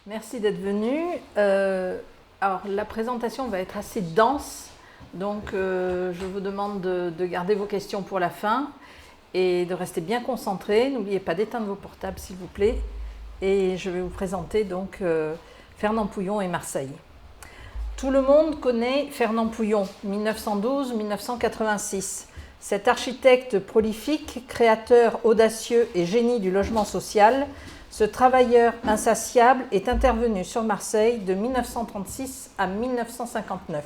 Merci d'être venu. Alors, la présentation va être assez dense, donc je vous demande de garder vos questions pour la fin et de rester bien concentrés. N'oubliez pas d'éteindre vos portables, s'il vous plaît. Et je vais vous présenter donc Fernand Pouillon et Marseille. Tout le monde connaît Fernand Pouillon, 1912-1986. Cet architecte prolifique, créateur audacieux et génie du logement social, ce travailleur insatiable est intervenu sur Marseille de 1936 à 1959.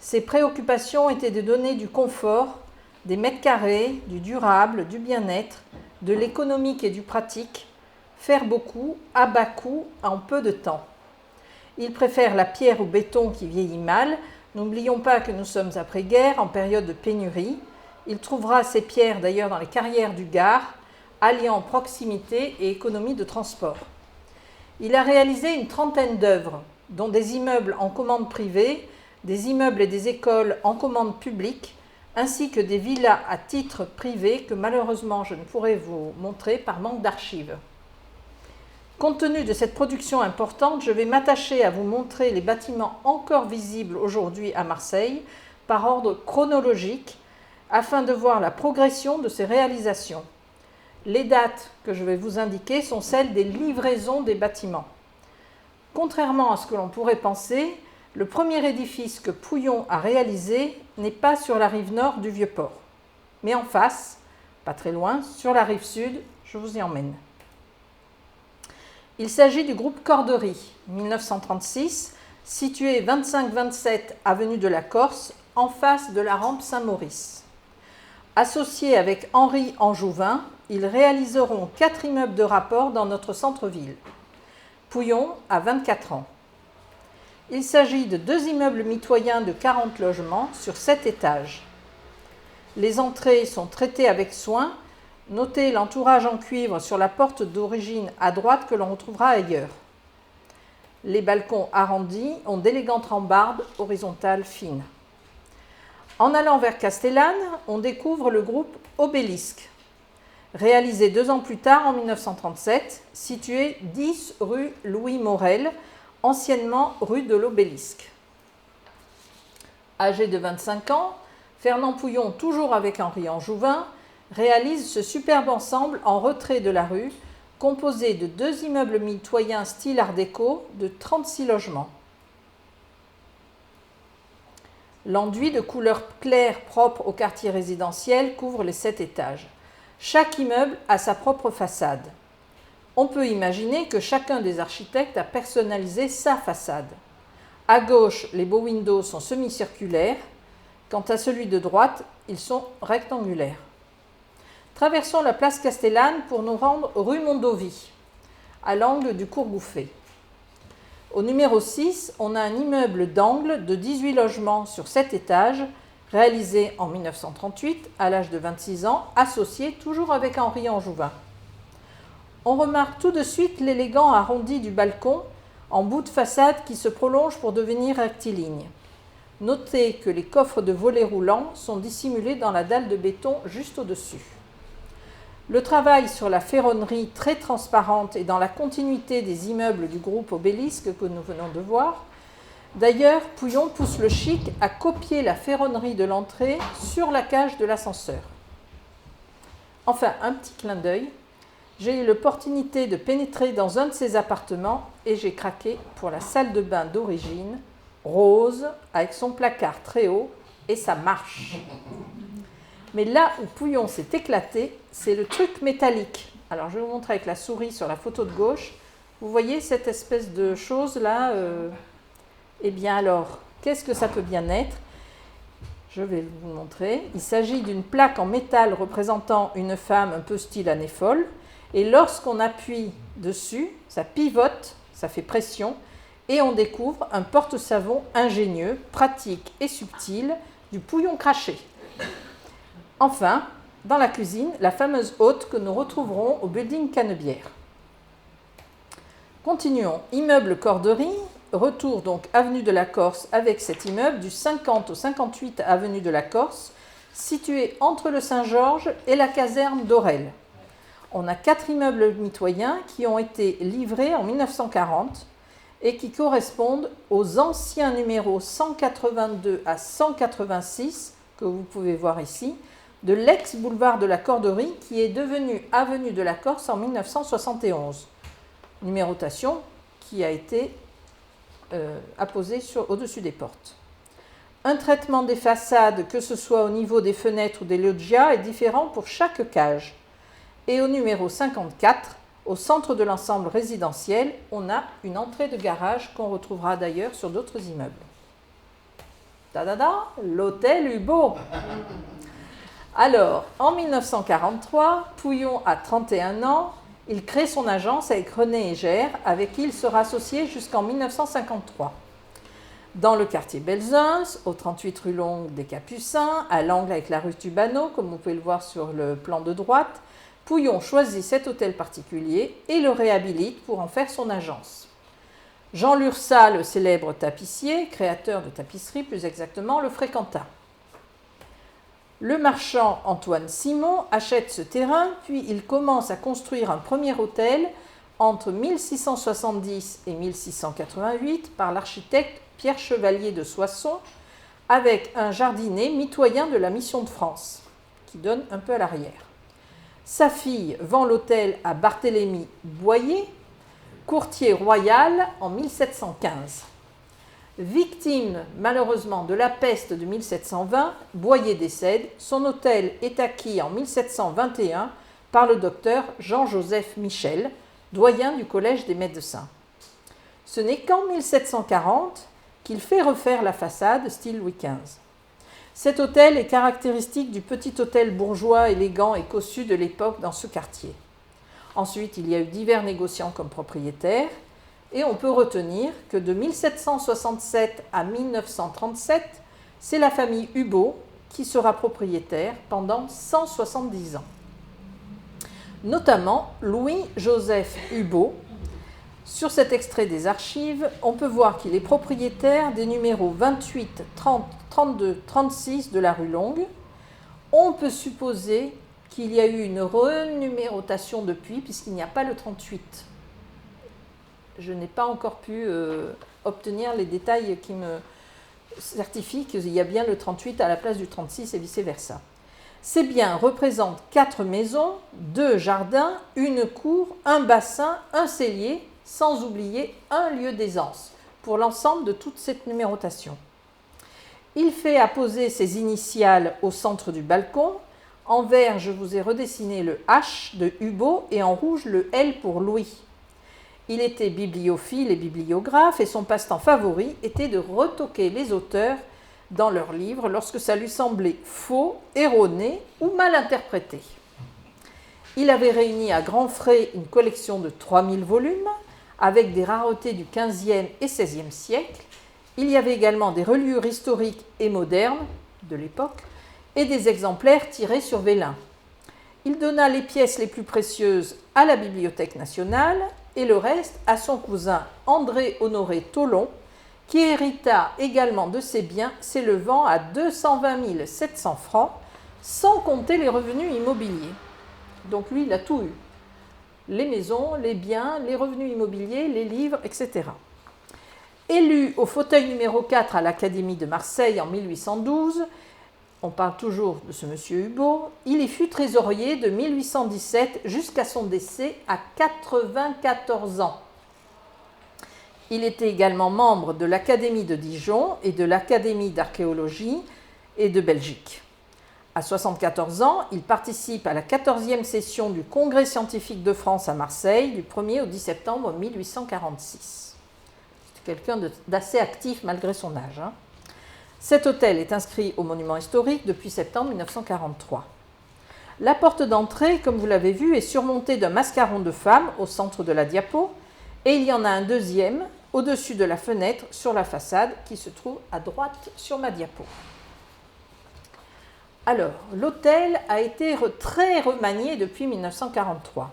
Ses préoccupations étaient de donner du confort, des mètres carrés, du durable, du bien-être, de l'économique et du pratique, faire beaucoup, à bas coût, en peu de temps. Il préfère la pierre au béton qui vieillit mal. N'oublions pas que nous sommes après-guerre, en période de pénurie. Il trouvera ces pierres d'ailleurs dans les carrières du Gard, alliant proximité et économie de transport. Il a réalisé une trentaine d'œuvres, dont des immeubles en commande privée, des immeubles et des écoles en commande publique, ainsi que des villas à titre privé que malheureusement je ne pourrai vous montrer par manque d'archives. Compte tenu de cette production importante, je vais m'attacher à vous montrer les bâtiments encore visibles aujourd'hui à Marseille par ordre chronologique afin de voir la progression de ces réalisations. Les dates que je vais vous indiquer sont celles des livraisons des bâtiments. Contrairement à ce que l'on pourrait penser, le premier édifice que Pouillon a réalisé n'est pas sur la rive nord du Vieux-Port, mais en face, pas très loin, sur la rive sud, je vous y emmène. Il s'agit du groupe Corderie, 1936, situé 25-27 avenue de la Corse, en face de la rampe Saint-Maurice. Associés avec Henri Anjouvin, ils réaliseront 4 immeubles de rapport dans notre centre-ville. Pouillon a 24 ans. Il s'agit de 2 immeubles mitoyens de 40 logements sur 7 étages. Les entrées sont traitées avec soin. Notez l'entourage en cuivre sur la porte d'origine à droite que l'on retrouvera ailleurs. Les balcons arrondis ont d'élégantes rambardes horizontales fines. En allant vers Castellane, on découvre le groupe Obélisque, réalisé 2 ans plus tard en 1937, situé 10 rue Louis Morel, anciennement rue de l'Obélisque. Âgé de 25 ans, Fernand Pouillon, toujours avec Henri Anjouvin, réalise ce superbe ensemble en retrait de la rue, composé de 2 immeubles mitoyens style art déco de 36 logements. L'enduit de couleur claire propre au quartier résidentiel couvre les 7 étages. Chaque immeuble a sa propre façade. On peut imaginer que chacun des architectes a personnalisé sa façade. À gauche, les beaux windows sont semi-circulaires. Quant à celui de droite, ils sont rectangulaires. Traversons la place Castellane pour nous rendre rue Mondovì, à l'angle du cours Gouffet. Au numéro 6, on a un immeuble d'angle de 18 logements sur 7 étages, réalisé en 1938, à l'âge de 26 ans, associé toujours avec Henri Anjouvin. On remarque tout de suite l'élégant arrondi du balcon en bout de façade qui se prolonge pour devenir rectiligne. Notez que les coffres de volets roulants sont dissimulés dans la dalle de béton juste au-dessus. Le travail sur la ferronnerie très transparente est dans la continuité des immeubles du groupe Obélisque que nous venons de voir. D'ailleurs, Pouillon pousse le chic à copier la ferronnerie de l'entrée sur la cage de l'ascenseur. Enfin, un petit clin d'œil. J'ai eu l'opportunité de pénétrer dans un de ces appartements et j'ai craqué pour la salle de bain d'origine, rose, avec son placard très haut et sa marche. Mais là où Pouillon s'est éclaté, c'est le truc métallique. Alors, je vais vous montrer avec la souris sur la photo de gauche. Vous voyez cette espèce de chose-là Eh bien alors, qu'est-ce que ça peut bien être? Je vais vous montrer. Il s'agit d'une plaque en métal représentant une femme un peu style Anne folle. Et lorsqu'on appuie dessus, ça pivote, ça fait pression, et on découvre un porte-savon ingénieux, pratique et subtil du Pouillon craché. Enfin, dans la cuisine, la fameuse hotte que nous retrouverons au building Canebière. Continuons. Immeuble Corderie, retour donc avenue de la Corse avec cet immeuble du 50 au 58 avenue de la Corse, situé entre le Saint-Georges et la caserne d'Aurel. On a 4 immeubles mitoyens qui ont été livrés en 1940 et qui correspondent aux anciens numéros 182 à 186, que vous pouvez voir ici, de l'ex-boulevard de la Corderie qui est devenu avenue de la Corse en 1971. Numérotation qui a été apposée au-dessus des portes. Un traitement des façades, que ce soit au niveau des fenêtres ou des loggias, est différent pour chaque cage. Et au numéro 54, au centre de l'ensemble résidentiel, on a une entrée de garage qu'on retrouvera d'ailleurs sur d'autres immeubles. Ta-da-da, l'hôtel Hubaut. Alors, en 1943, Pouillon a 31 ans, il crée son agence avec René Hégère, avec qui il sera associé jusqu'en 1953. Dans le quartier Belzunce, au 38 rue Longue des Capucins, à l'angle avec la rue Tubano, comme vous pouvez le voir sur le plan de droite, Pouillon choisit cet hôtel particulier et le réhabilite pour en faire son agence. Jean Lurçat, le célèbre tapissier, créateur de tapisserie plus exactement, le fréquenta. Le marchand Antoine Simon achète ce terrain, puis il commence à construire un premier hôtel entre 1670 et 1688 par l'architecte Pierre Chevalier de Soissons, avec un jardinet mitoyen de la Mission de France, qui donne un peu à l'arrière. Sa fille vend l'hôtel à Barthélemy Boyer, courtier royal en 1715. Victime malheureusement de la peste de 1720, Boyer décède. Son hôtel est acquis en 1721 par le docteur Jean-Joseph Michel, doyen du Collège des médecins. Ce n'est qu'en 1740 qu'il fait refaire la façade style Louis XV. Cet hôtel est caractéristique du petit hôtel bourgeois élégant et cossu de l'époque dans ce quartier. Ensuite, il y a eu divers négociants comme propriétaires, et on peut retenir que de 1767 à 1937, c'est la famille Hubaut qui sera propriétaire pendant 170 ans. Notamment Louis-Joseph Hubaut. Sur cet extrait des archives, on peut voir qu'il est propriétaire des numéros 28, 30, 32, 36 de la rue Longue. On peut supposer qu'il y a eu une renumérotation depuis, puisqu'il n'y a pas le 38. Je n'ai pas encore pu obtenir les détails qui me certifient qu'il y a bien le 38 à la place du 36 et vice-versa. Ces biens représentent 4 maisons, 2 jardins, une cour, un bassin, un cellier, sans oublier un lieu d'aisance, pour l'ensemble de toute cette numérotation. Il fait apposer ses initiales au centre du balcon. En vert, je vous ai redessiné le H de Hubaut et en rouge le L pour Louis. Il était bibliophile et bibliographe et son passe-temps favori était de retoquer les auteurs dans leurs livres lorsque ça lui semblait faux, erroné ou mal interprété. Il avait réuni à grands frais une collection de 3000 volumes avec des raretés du XVe et XVIe siècle. Il y avait également des reliures historiques et modernes de l'époque et des exemplaires tirés sur vélin. Il donna les pièces les plus précieuses à la Bibliothèque nationale et le reste à son cousin André-Honoré Tholon, qui hérita également de ses biens s'élevant à 220 700 francs, sans compter les revenus immobiliers. Donc lui, il a tout eu. Les maisons, les biens, les revenus immobiliers, les livres, etc. Élu au fauteuil numéro 4 à l'Académie de Marseille en 1812, on parle toujours de ce monsieur Hubaut, il y fut trésorier de 1817 jusqu'à son décès à 94 ans. Il était également membre de l'Académie de Dijon et de l'Académie d'archéologie et de Belgique. À 74 ans, il participe à la 14e session du Congrès scientifique de France à Marseille du 1er au 10 septembre 1846. C'est quelqu'un d'assez actif malgré son âge. Cet hôtel est inscrit au monument historique depuis septembre 1943. La porte d'entrée, comme vous l'avez vu, est surmontée d'un mascaron de femme au centre de la diapo, et il y en a un deuxième au-dessus de la fenêtre sur la façade qui se trouve à droite sur ma diapo. Alors, l'hôtel a été très remanié depuis 1943.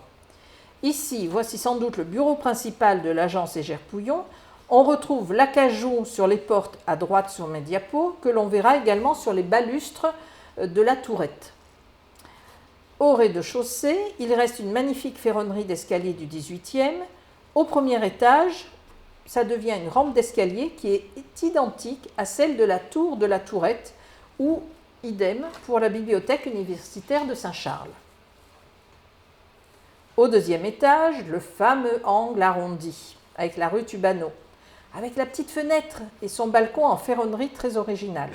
Ici, voici sans doute le bureau principal de l'agence Hégère-Pouillon. On retrouve l'acajou sur les portes à droite sur mes diapos, que l'on verra également sur les balustres de la tourette. Au rez-de-chaussée, il reste une magnifique ferronnerie d'escalier du XVIIIe. Au premier étage, ça devient une rampe d'escalier qui est identique à celle de la tour de la Tourette, ou idem pour la bibliothèque universitaire de Saint-Charles. Au deuxième étage, le fameux angle arrondi, avec la rue Tubano, avec la petite fenêtre et son balcon en ferronnerie très original.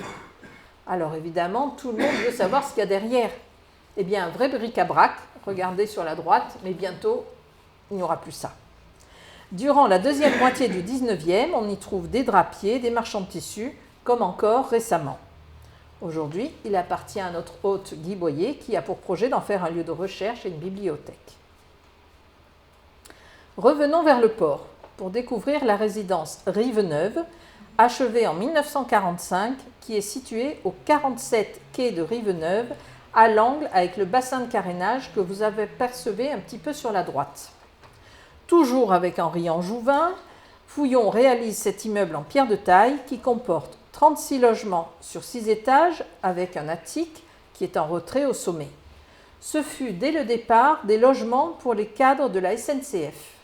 Alors évidemment, tout le monde veut savoir ce qu'il y a derrière. Eh bien, un vrai bric-à-brac, regardez sur la droite, mais bientôt, il n'y aura plus ça. Durant la deuxième moitié du XIXe, on y trouve des drapiers, des marchands de tissus, comme encore récemment. Aujourd'hui, il appartient à notre hôte Guy Boyer, qui a pour projet d'en faire un lieu de recherche et une bibliothèque. Revenons vers le port, pour découvrir la résidence Rive-Neuve, achevée en 1945, qui est située au 47 quai de Rive-Neuve, à l'angle avec le bassin de carénage que vous avez percevé un petit peu sur la droite. Toujours avec Henri Anjouvin, Fouillon réalise cet immeuble en pierre de taille qui comporte 36 logements sur 6 étages avec un attique qui est en retrait au sommet. Ce fut dès le départ des logements pour les cadres de la SNCF.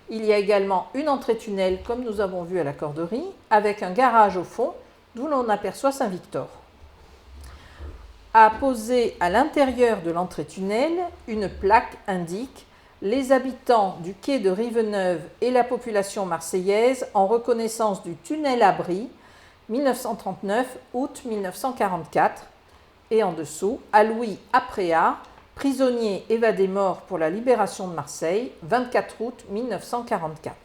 Il y a également une entrée-tunnel comme nous avons vu à la Corderie avec un garage au fond d'où l'on aperçoit Saint-Victor. À poser à l'intérieur de l'entrée-tunnel, une plaque indique les habitants du quai de Rive-Neuve et la population marseillaise en reconnaissance du tunnel abri 1939 août 1944 et en dessous à Louis Apréat, prisonnier évadé mort pour la libération de Marseille 24 août 1944.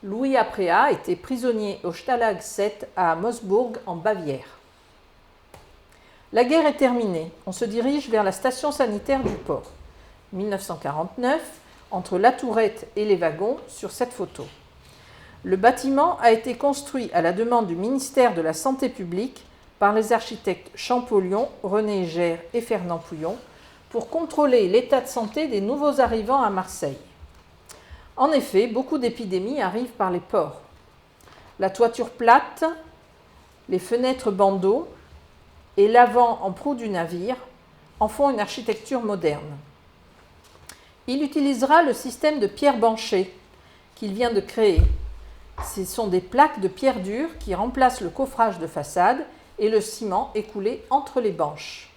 Louis Apréat était prisonnier au Stalag 7 à Moosburg en Bavière. La guerre est terminée, on se dirige vers la station sanitaire du port. 1949, entre la tourette et les wagons sur cette photo. Le bâtiment a été construit à la demande du ministère de la Santé publique par les architectes Champollion, René Gère et Fernand Pouillon pour contrôler l'état de santé des nouveaux arrivants à Marseille. En effet, beaucoup d'épidémies arrivent par les ports. La toiture plate, les fenêtres bandeaux et l'avant en proue du navire en font une architecture moderne. Il utilisera le système de pierre banchée qu'il vient de créer. Ce sont des plaques de pierre dure qui remplacent le coffrage de façade et le ciment écoulé entre les banches.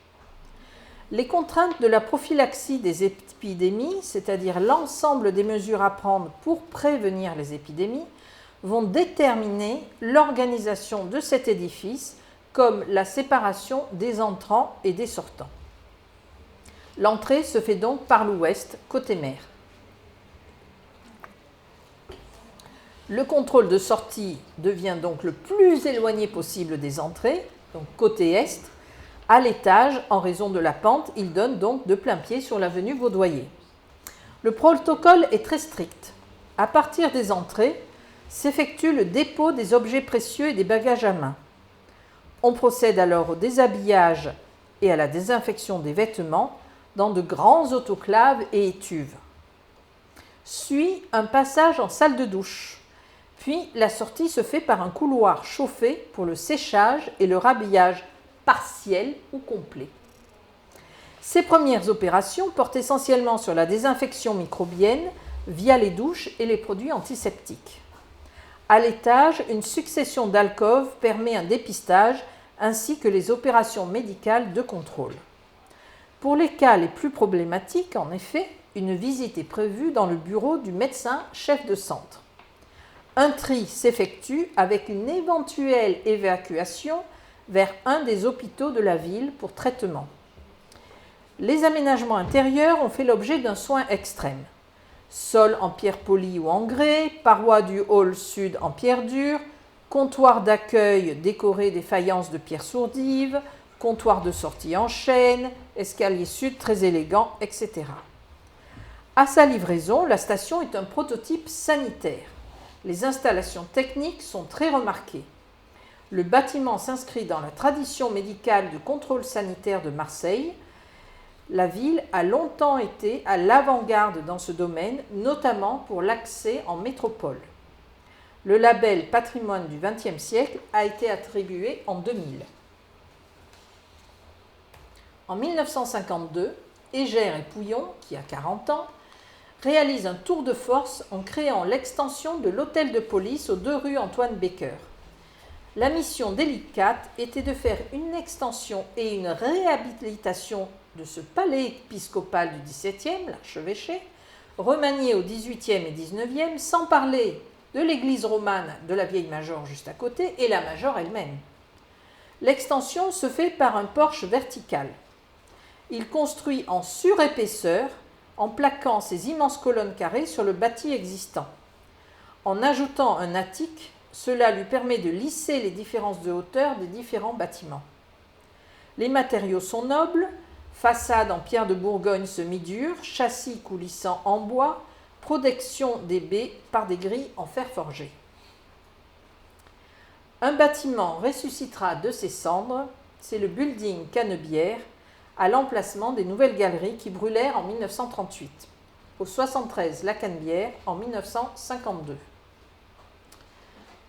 Les contraintes de la prophylaxie des épidémies, c'est-à-dire l'ensemble des mesures à prendre pour prévenir les épidémies, vont déterminer l'organisation de cet édifice, comme la séparation des entrants et des sortants. L'entrée se fait donc par l'ouest, côté mer. Le contrôle de sortie devient donc le plus éloigné possible des entrées, donc côté est. À l'étage, en raison de la pente, il donne donc de plein pied sur l'avenue Vaudoyer. Le protocole est très strict. À partir des entrées, s'effectue le dépôt des objets précieux et des bagages à main. On procède alors au déshabillage et à la désinfection des vêtements dans de grands autoclaves et étuves. Suit un passage en salle de douche. Puis la sortie se fait par un couloir chauffé pour le séchage et le rhabillage partiel ou complet. Ces premières opérations portent essentiellement sur la désinfection microbienne via les douches et les produits antiseptiques. À l'étage, une succession d'alcôves permet un dépistage ainsi que les opérations médicales de contrôle. Pour les cas les plus problématiques, en effet, une visite est prévue dans le bureau du médecin chef de centre. Un tri s'effectue avec une éventuelle évacuation vers un des hôpitaux de la ville pour traitement. Les aménagements intérieurs ont fait l'objet d'un soin extrême. Sol en pierre polie ou en grès, parois du hall sud en pierre dure, comptoir d'accueil décoré des faïences de pierre sourdive, comptoir de sortie en chêne, escalier sud très élégant, etc. À sa livraison, la station est un prototype sanitaire. Les installations techniques sont très remarquées. Le bâtiment s'inscrit dans la tradition médicale du contrôle sanitaire de Marseille. La ville a longtemps été à l'avant-garde dans ce domaine, notamment pour l'accès en métropole. Le label Patrimoine du XXe siècle a été attribué en 2000. En 1952, Hégère et Pouillon, qui a 40 ans, réalise un tour de force en créant l'extension de l'hôtel de police aux 2 rues Antoine Becker. La mission délicate était de faire une extension et une réhabilitation de ce palais épiscopal du XVIIe, l'archevêché, remanié au XVIIIe et XIXe, sans parler de l'église romane de la vieille Major juste à côté et la Major elle-même. L'extension se fait par un porche vertical. Il construit en surépaisseur en plaquant ses immenses colonnes carrées sur le bâti existant. En ajoutant un attique, cela lui permet de lisser les différences de hauteur des différents bâtiments. Les matériaux sont nobles, façade en pierre de Bourgogne semi-dure, châssis coulissant en bois, protection des baies par des grilles en fer forgé. Un bâtiment ressuscitera de ses cendres, c'est le building Canebière, à l'emplacement des nouvelles galeries qui brûlèrent en 1938. Au 73 La Canebière en 1952.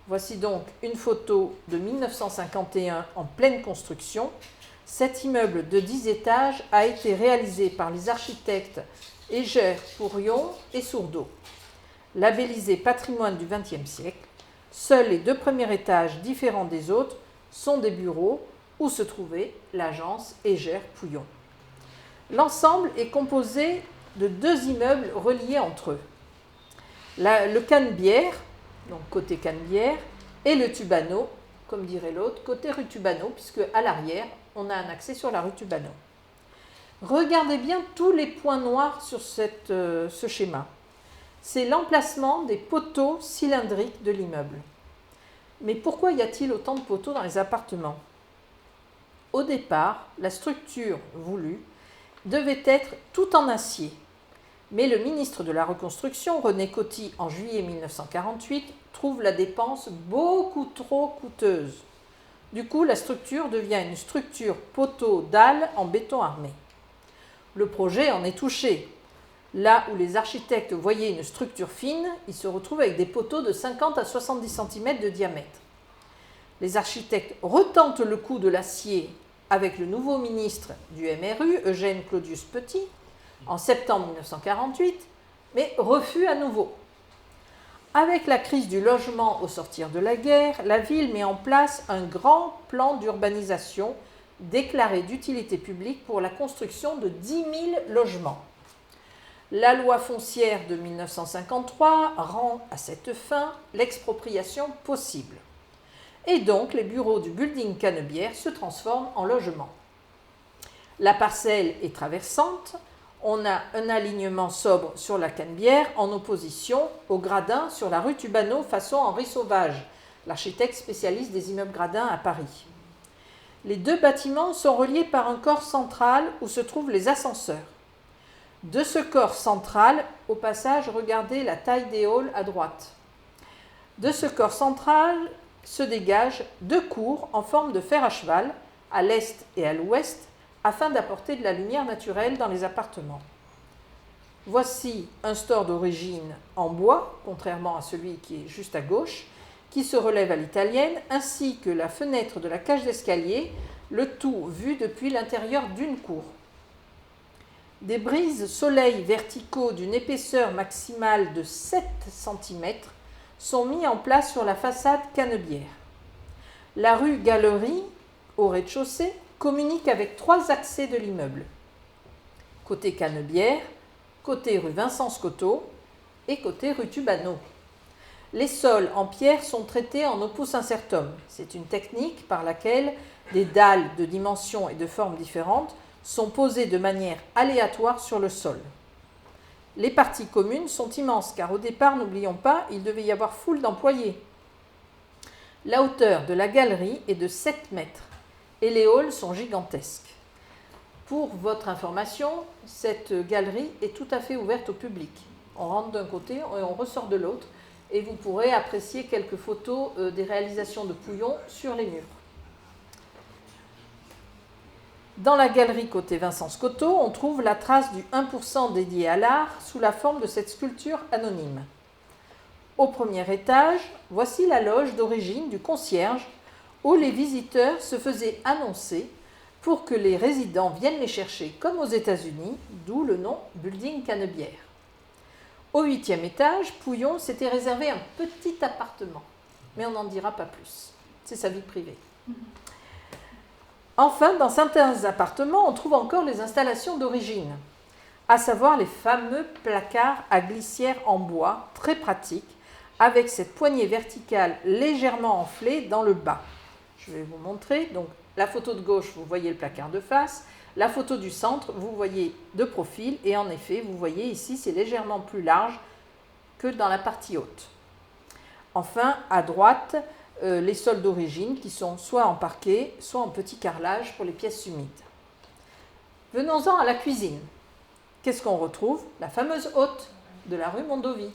Voici donc une photo de 1951 en pleine construction. Cet immeuble de 10 étages a été réalisé par les architectes Hégère, Pouillon et Sourdeau. Labellisé patrimoine du XXe siècle, seuls les 2 premiers étages différents des autres sont des bureaux où se trouvait l'agence Hégère-Pouillon. L'ensemble est composé de 2 immeubles reliés entre eux. Le Canebière, donc côté Canebière, et le Tubano, comme dirait l'autre, côté rue Tubano, puisque à l'arrière, on a un accès sur la rue Tubano. Regardez bien tous les points noirs sur ce schéma. C'est l'emplacement des poteaux cylindriques de l'immeuble. Mais pourquoi y a-t-il autant de poteaux dans les appartements ? Au départ, la structure voulue devait être tout en acier. Mais le ministre de la Reconstruction, René Coty, en juillet 1948, trouve la dépense beaucoup trop coûteuse. Du coup, la structure devient une structure poteau-dalle en béton armé. Le projet en est touché. Là où les architectes voyaient une structure fine, ils se retrouvent avec des poteaux de 50 à 70 cm de diamètre. Les architectes retentent le coup de l'acier avec le nouveau ministre du MRU, Eugène Claudius Petit, en septembre 1948, mais refus à nouveau. Avec la crise du logement au sortir de la guerre, la ville met en place un grand plan d'urbanisation déclaré d'utilité publique pour la construction de 10 000 logements. La loi foncière de 1953 rend à cette fin l'expropriation possible. Et donc, les bureaux du building Canebière se transforment en logements. La parcelle est traversante. On a un alignement sobre sur la Canebière en opposition au gradin sur la rue Tubano façon Henri Sauvage, l'architecte spécialiste des immeubles gradins à Paris. Les 2 bâtiments sont reliés par un corps central où se trouvent les ascenseurs. De ce corps central, au passage, regardez la taille des halls à droite. De ce corps central se dégagent 2 cours en forme de fer à cheval, à l'est et à l'ouest, afin d'apporter de la lumière naturelle dans les appartements. Voici un store d'origine en bois, contrairement à celui qui est juste à gauche, qui se relève à l'italienne, ainsi que la fenêtre de la cage d'escalier, le tout vu depuis l'intérieur d'une cour. Des brises soleil verticaux d'une épaisseur maximale de 7 cm sont mis en place sur la façade Canebière. La rue Galerie, au rez-de-chaussée, communique avec 3 accès de l'immeuble. Côté Canebière, côté rue Vincent-Scotto et côté rue Tubano. Les sols en pierre sont traités en opus incertum. C'est une technique par laquelle des dalles de dimensions et de formes différentes sont posées de manière aléatoire sur le sol. Les parties communes sont immenses car au départ, n'oublions pas, il devait y avoir foule d'employés. La hauteur de la galerie est de 7 mètres et les halls sont gigantesques. Pour votre information, cette galerie est tout à fait ouverte au public. On rentre d'un côté et on ressort de l'autre et vous pourrez apprécier quelques photos des réalisations de Pouillon sur les murs. Dans la galerie côté Vincent Scotto, on trouve la trace du 1% dédié à l'art sous la forme de cette sculpture anonyme. Au premier étage, voici la loge d'origine du concierge où les visiteurs se faisaient annoncer pour que les résidents viennent les chercher comme aux États-Unis, d'où le nom Building Canebière. Au 8e étage, Pouillon s'était réservé un petit appartement, mais on n'en dira pas plus. C'est sa vie privée. Enfin, dans certains appartements, on trouve encore les installations d'origine, à savoir les fameux placards à glissière en bois, très pratiques, avec cette poignée verticale légèrement enflée dans le bas. Je vais vous montrer. Donc, la photo de gauche, vous voyez le placard de face. La photo du centre, vous voyez de profil. Et en effet, vous voyez ici, c'est légèrement plus large que dans la partie haute. Enfin, à droite, les sols d'origine qui sont soit en parquet, soit en petit carrelage pour les pièces humides. Venons-en à la cuisine. Qu'est-ce qu'on retrouve? La fameuse hotte de la rue Mondovì.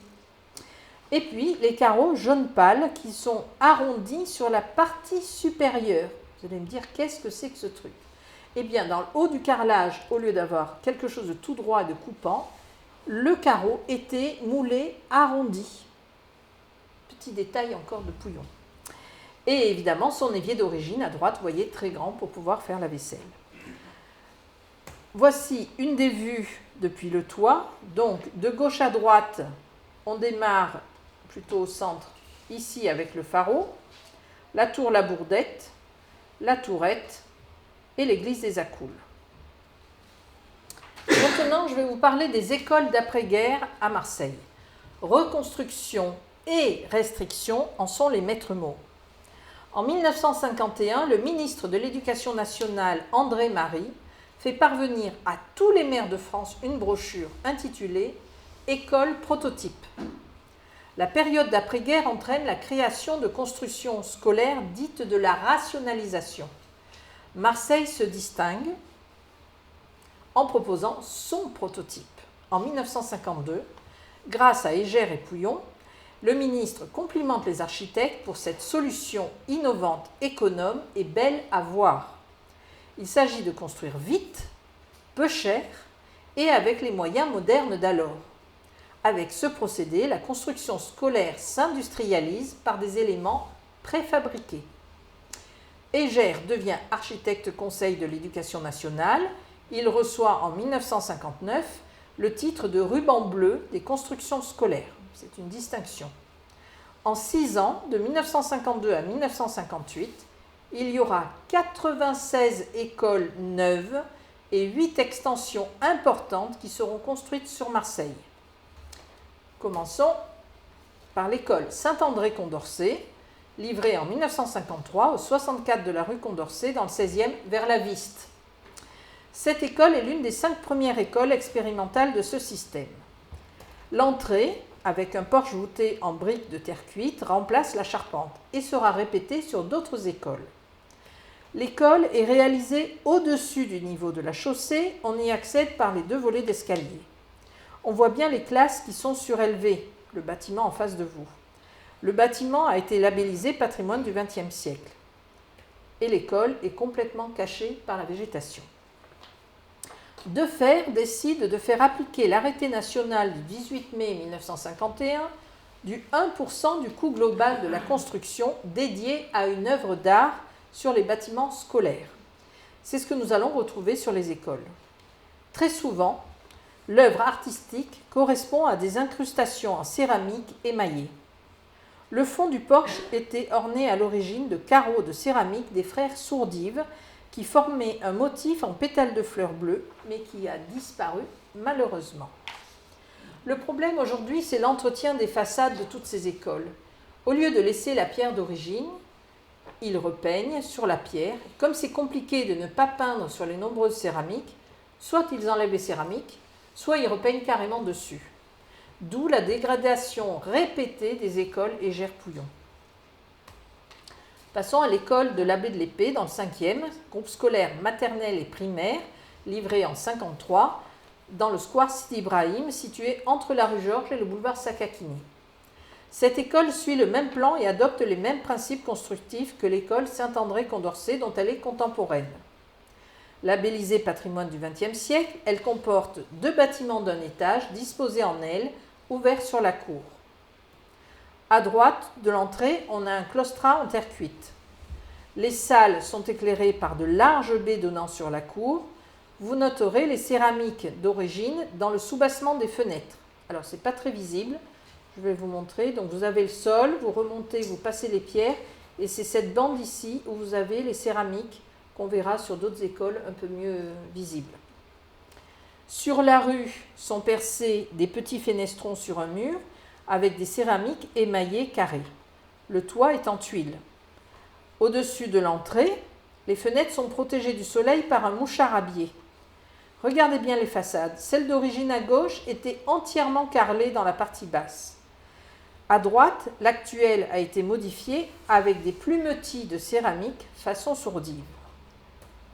Et puis les carreaux jaune pâle qui sont arrondis sur la partie supérieure. Vous allez me dire, qu'est-ce que c'est que ce truc? Eh bien, dans le haut du carrelage, au lieu d'avoir quelque chose de tout droit et de coupant, le carreau était moulé arrondi. Petit détail encore de Pouillon. Et évidemment, son évier d'origine, à droite, vous voyez, très grand pour pouvoir faire la vaisselle. Voici une des vues depuis le toit. Donc, de gauche à droite, on démarre plutôt au centre, ici avec le pharaon, la tour La Bourdette, la tourette et l'église des Accoules. Maintenant, je vais vous parler des écoles d'après-guerre à Marseille. Reconstruction et restriction en sont les maîtres mots. En 1951, le ministre de l'Éducation nationale, André Marie, fait parvenir à tous les maires de France une brochure intitulée « École prototype ». La période d'après-guerre entraîne la création de constructions scolaires dites de la rationalisation. Marseille se distingue en proposant son prototype. En 1952, grâce à Hégère et Pouillon, le ministre complimente les architectes pour cette solution innovante, économe et belle à voir. Il s'agit de construire vite, peu cher et avec les moyens modernes d'alors. Avec ce procédé, la construction scolaire s'industrialise par des éléments préfabriqués. Hégère devient architecte conseil de l'Éducation nationale. Il reçoit en 1959 le titre de ruban bleu des constructions scolaires. C'est une distinction. En 6 ans, de 1952 à 1958, il y aura 96 écoles neuves et 8 extensions importantes qui seront construites sur Marseille. Commençons par l'école Saint-André-Condorcet, livrée en 1953 au 64 de la rue Condorcet dans le 16e vers la Viste. Cette école est l'une des 5 premières écoles expérimentales de ce système. L'entrée, avec un porche voûté en briques de terre cuite, remplace la charpente et sera répétée sur d'autres écoles. L'école est réalisée au-dessus du niveau de la chaussée, on y accède par les 2 volets d'escalier. On voit bien les classes qui sont surélevées, le bâtiment en face de vous. Le bâtiment a été labellisé patrimoine du XXe siècle. Et l'école est complètement cachée par la végétation. Defferre décide de faire appliquer l'arrêté national du 18 mai 1951 du 1% du coût global de la construction dédié à une œuvre d'art sur les bâtiments scolaires. C'est ce que nous allons retrouver sur les écoles. Très souvent, l'œuvre artistique correspond à des incrustations en céramique émaillée. Le fond du porche était orné à l'origine de carreaux de céramique des frères Sourdive qui formaient un motif en pétales de fleurs bleues, mais qui a disparu malheureusement. Le problème aujourd'hui, c'est l'entretien des façades de toutes ces écoles. Au lieu de laisser la pierre d'origine, ils repeignent sur la pierre. Comme c'est compliqué de ne pas peindre sur les nombreuses céramiques, soit ils enlèvent les céramiques, soit ils repeignent carrément dessus. D'où la dégradation répétée des écoles Hégère-Pouillon. Passons à l'école de l'abbé de l'Épée dans le 5e, groupe scolaire maternel et primaire, livré en 1953, dans le square Sidi Ibrahim, situé entre la rue Georges et le boulevard Sakakini. Cette école suit le même plan et adopte les mêmes principes constructifs que l'école Saint-André-Condorcet dont elle est contemporaine. Labellisée patrimoine du XXe siècle, elle comporte 2 bâtiments d'un étage disposés en aile, ouverts sur la cour. À droite de l'entrée, on a un claustrat en terre cuite. Les salles sont éclairées par de larges baies donnant sur la cour. Vous noterez les céramiques d'origine dans le soubassement des fenêtres. Alors, ce n'est pas très visible. Je vais vous montrer. Donc, vous avez le sol, vous remontez, vous passez les pierres. Et c'est cette bande ici où vous avez les céramiques qu'on verra sur d'autres écoles un peu mieux visibles. Sur la rue sont percés des petits fenestrons sur un mur avec des céramiques émaillées carrées. Le toit est en tuiles. Au-dessus de l'entrée, les fenêtres sont protégées du soleil par un mouchard à biais. Regardez bien les façades. Celle d'origine à gauche était entièrement carrelée dans la partie basse. À droite, l'actuelle a été modifiée avec des plumetis de céramique façon Sourdive.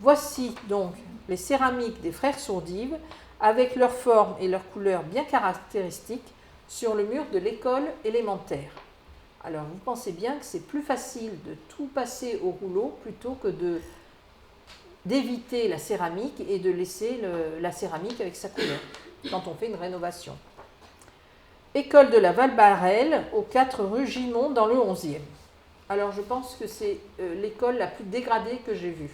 Voici donc les céramiques des frères Sourdive avec leur forme et leur couleur bien caractéristiques sur le mur de l'école élémentaire. Alors vous pensez bien que c'est plus facile de tout passer au rouleau plutôt que d'éviter la céramique et de laisser la céramique avec sa couleur quand on fait une rénovation. École de la Val-Barrel, aux 4 rue Gimont dans le 11e. Alors je pense que c'est l'école la plus dégradée que j'ai vue.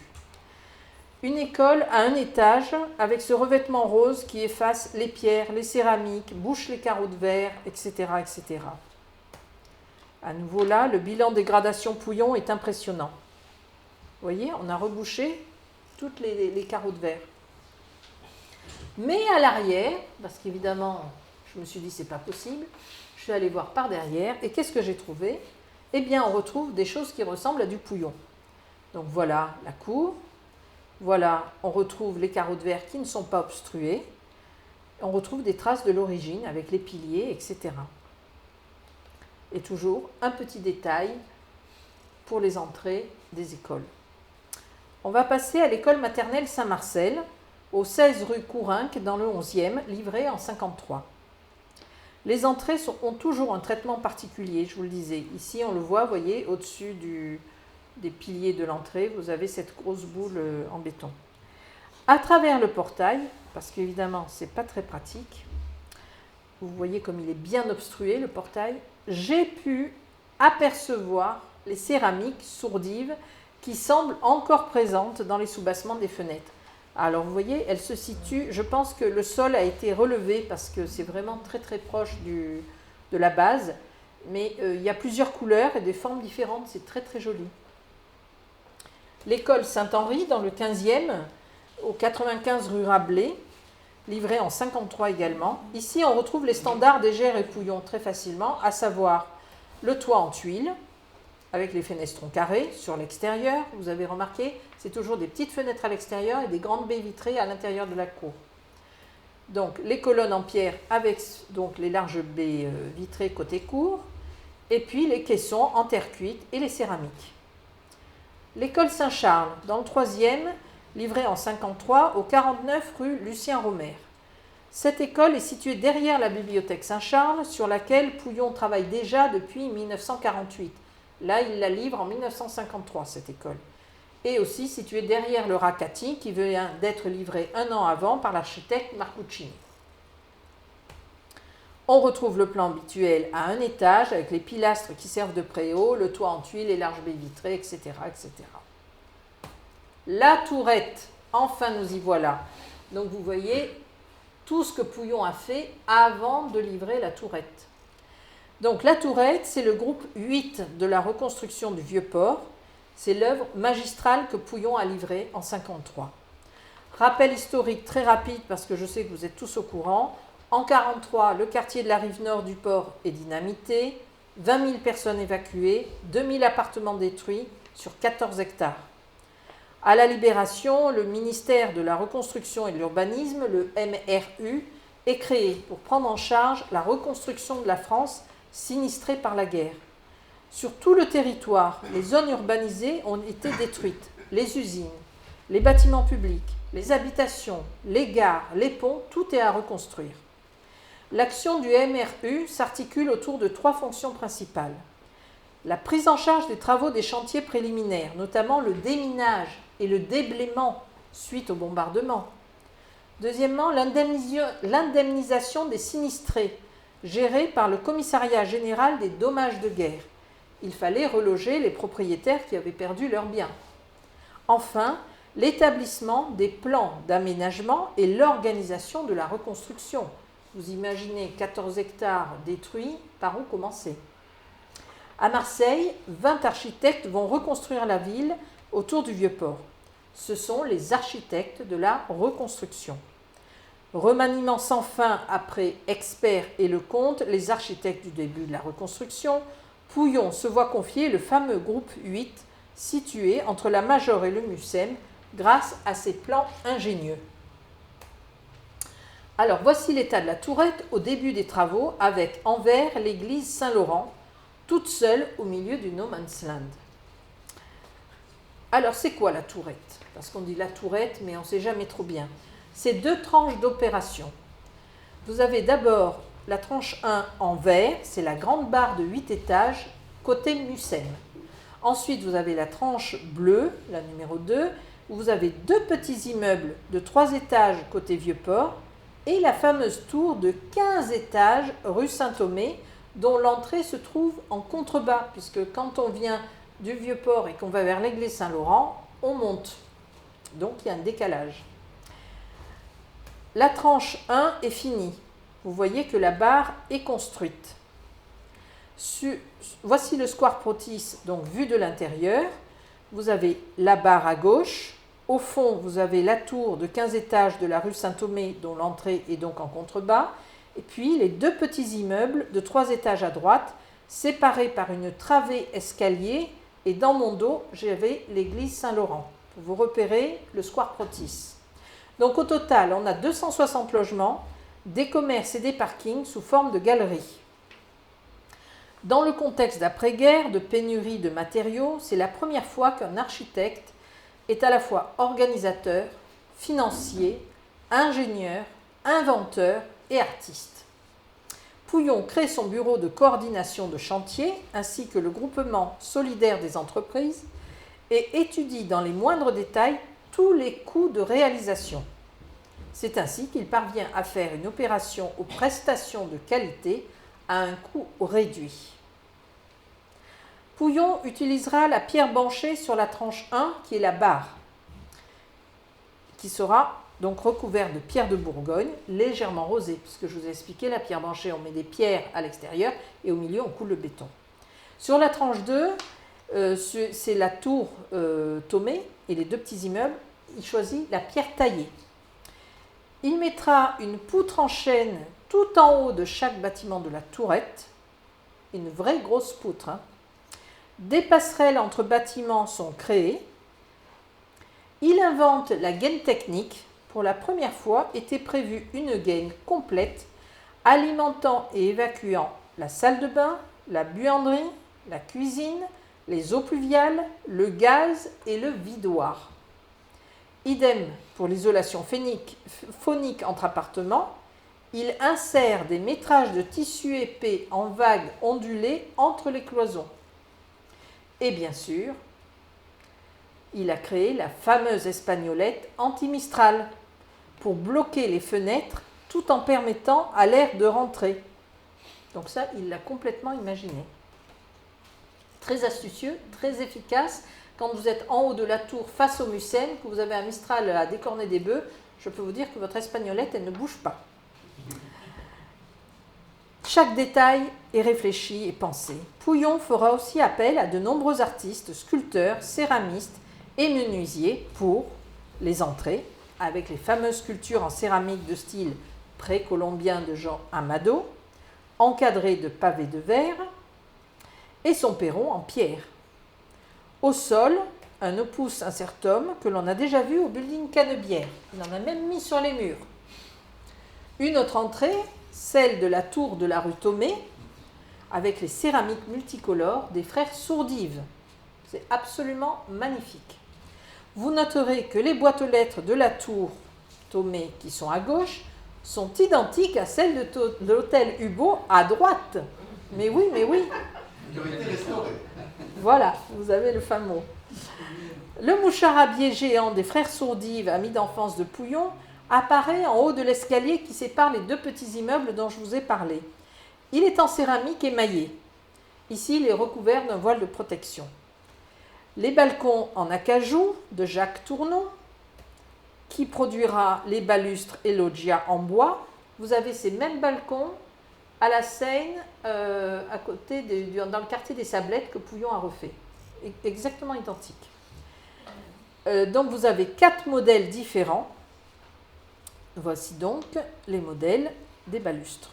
Une école à un étage avec ce revêtement rose qui efface les pierres, les céramiques, bouche les carreaux de verre, etc., etc. À nouveau là, le bilan dégradation Pouillon est impressionnant. Vous voyez, on a rebouché tous les carreaux de verre. Mais à l'arrière, parce qu'évidemment, je me suis dit, c'est pas possible, je suis allée voir par derrière, et qu'est-ce que j'ai trouvé? Eh bien, on retrouve des choses qui ressemblent à du Pouillon. Donc voilà la cour, voilà, on retrouve les carreaux de verre qui ne sont pas obstrués, on retrouve des traces de l'origine avec les piliers, etc. Et toujours un petit détail pour les entrées des écoles. On va passer à l'école maternelle Saint-Marcel, au 16 rue Courinque, dans le 11e, livrée en 1953. Les entrées ont toujours un traitement particulier, je vous le disais. Ici, on le voit, vous voyez, au-dessus des piliers de l'entrée, vous avez cette grosse boule en béton. À travers le portail, parce qu'évidemment, ce n'est pas très pratique, vous voyez comme il est bien obstrué, le portail, j'ai pu apercevoir les céramiques Sourdive qui semblent encore présentes dans les soubassements des fenêtres. Alors vous voyez, elles se situent, je pense que le sol a été relevé parce que c'est vraiment très très proche de la base, mais il y a plusieurs couleurs et des formes différentes, c'est très très joli. L'école Saint-Henri dans le 15e, au 95 rue Rabelais, livrée en 1953 également. Ici, on retrouve les standards d'Égère et Pouillon très facilement, à savoir le toit en tuiles, avec les fenestrons carrés sur l'extérieur. Vous avez remarqué, c'est toujours des petites fenêtres à l'extérieur et des grandes baies vitrées à l'intérieur de la cour. Donc, les colonnes en pierre avec donc, les larges baies vitrées côté cour, et puis les caissons en terre cuite et les céramiques. L'école Saint-Charles, dans le 3e, livrée en 1953, au 49 rue Lucien Romer. Cette école est située derrière la bibliothèque Saint-Charles, sur laquelle Pouillon travaille déjà depuis 1948. Là, il la livre en 1953, cette école. Et aussi située derrière le Racati, qui vient d'être livré un an avant par l'architecte Marcuccini. On retrouve le plan habituel à un étage, avec les pilastres qui servent de préau, le toit en tuiles, les larges baies vitrées, etc., etc. La tourette, enfin nous y voilà. Donc vous voyez tout ce que Pouillon a fait avant de livrer la tourette. Donc la tourette, c'est le groupe 8 de la reconstruction du Vieux-Port. C'est l'œuvre magistrale que Pouillon a livrée en 1953. Rappel historique très rapide parce que je sais que vous êtes tous au courant. En 1943, le quartier de la rive nord du port est dynamité, 20 000 personnes évacuées, 2 000 appartements détruits sur 14 hectares. À la Libération, le ministère de la Reconstruction et de l'Urbanisme, le MRU, est créé pour prendre en charge la reconstruction de la France sinistrée par la guerre. Sur tout le territoire, les zones urbanisées ont été détruites, les usines, les bâtiments publics, les habitations, les gares, les ponts, tout est à reconstruire. L'action du MRU s'articule autour de 3 fonctions principales. La prise en charge des travaux des chantiers préliminaires, notamment le déminage et le déblaiement suite au bombardement. Deuxièmement, l'indemnisation des sinistrés, gérée par le Commissariat général des dommages de guerre. il fallait reloger les propriétaires qui avaient perdu leurs biens. Enfin, l'établissement des plans d'aménagement et l'organisation de la reconstruction. Vous imaginez 14 hectares détruits, par où commencer? À Marseille, 20 architectes vont reconstruire la ville autour du Vieux-Port. Ce sont les architectes de la reconstruction. Remaniement sans fin après Expert et Lecomte, les architectes du début de la reconstruction, Pouillon se voit confier le fameux groupe 8 situé entre la Major et le Mucem grâce à ses plans ingénieux. Alors voici l'état de la tourette au début des travaux avec en vert l'église Saint-Laurent, toute seule au milieu du no man's land. Alors c'est quoi la tourette? Parce qu'on dit la tourette mais on ne sait jamais trop bien. C'est deux tranches d'opération. Vous avez d'abord la tranche 1 en vert, c'est la grande barre de 8 étages côté Mucem. Ensuite, vous avez la tranche bleue, la numéro 2, où vous avez deux petits immeubles de 3 étages côté Vieux-Port et la fameuse tour de 15 étages rue Saint-Thomé, dont l'entrée se trouve en contrebas, puisque quand on vient du Vieux-Port et qu'on va vers l'église Saint-Laurent, on monte. Donc, il y a un décalage. La tranche 1 est finie. Vous voyez que la barre est construite. Voici le square Protis, donc vu de l'intérieur. Vous avez la barre à gauche. Au fond, vous avez la tour de 15 étages de la rue Saint-Thomé, dont l'entrée est donc en contrebas. Et puis les deux petits immeubles de 3 étages à droite, séparés par une travée escalier. Et dans mon dos, j'avais l'église Saint-Laurent. Pour vous repérer le square Protis. Donc au total, on a 260 logements, des commerces et des parkings sous forme de galeries. Dans le contexte d'après-guerre, de pénurie de matériaux, c'est la première fois qu'un architecte est à la fois organisateur, financier, ingénieur, inventeur et artiste. Pouillon crée son bureau de coordination de chantier ainsi que le groupement solidaire des entreprises et étudie dans les moindres détails tous les coûts de réalisation. C'est ainsi qu'il parvient à faire une opération aux prestations de qualité à un coût réduit. Pouillon utilisera la pierre banchée sur la tranche 1, qui est la barre, qui sera donc recouverte de pierre de Bourgogne, légèrement rosée, puisque je vous ai expliqué, la pierre banchée, on met des pierres à l'extérieur et au milieu, on coule le béton. Sur la tranche 2, c'est la tour Thomé et les deux petits immeubles, il choisit la pierre taillée. Il mettra une poutre en chêne tout en haut de chaque bâtiment de la tourette, une vraie grosse poutre. Des passerelles entre bâtiments sont créées. Il invente la gaine technique. Pour la première fois, était prévue une gaine complète, alimentant et évacuant la salle de bain, la buanderie, la cuisine, les eaux pluviales, le gaz et le vidoir. Idem pour l'isolation phonique entre appartements, il insère des métrages de tissu épais en vagues ondulées entre les cloisons. Et bien sûr, il a créé la fameuse espagnolette anti-Mistral pour bloquer les fenêtres tout en permettant à l'air de rentrer. Donc ça, il l'a complètement imaginé. Très astucieux, très efficace. Quand vous êtes en haut de la tour face au Mucem, que vous avez un Mistral à décorner des bœufs, je peux vous dire que votre espagnolette, elle ne bouge pas. Chaque détail est réfléchi et pensé. Pouillon fera aussi appel à de nombreux artistes, sculpteurs, céramistes et menuisiers pour les entrées, avec les fameuses sculptures en céramique de style précolombien de Jean Amado, encadrées de pavés de verre, et son perron en pierre. Au sol, un opus incertum que l'on a déjà vu au building Canebière. Il en a même mis sur les murs. Une autre entrée, celle de la tour de la rue Thomé, avec les céramiques multicolores des frères Sourdive. C'est absolument magnifique. Vous noterez que les boîtes aux lettres de la tour Thomé, qui sont à gauche, sont identiques à celles de l'hôtel Hubo à droite. Mais oui, mais oui. Qui ont été restaurés. Voilà, vous avez le fameux mot. Le moucharabier géant des frères Sourdive, amis d'enfance de Pouillon, apparaît en haut de l'escalier qui sépare les deux petits immeubles dont je vous ai parlé. Il est en céramique émaillée. Ici, il est recouvert d'un voile de protection. Les balcons en acajou de Jacques Tournon, qui produira les balustres et loggias en bois. Vous avez ces mêmes balcons à la Seine, à côté dans le quartier des Sablettes que Pouillon a refait. Exactement identique. Donc vous avez 4 modèles différents. Voici donc les modèles des balustres.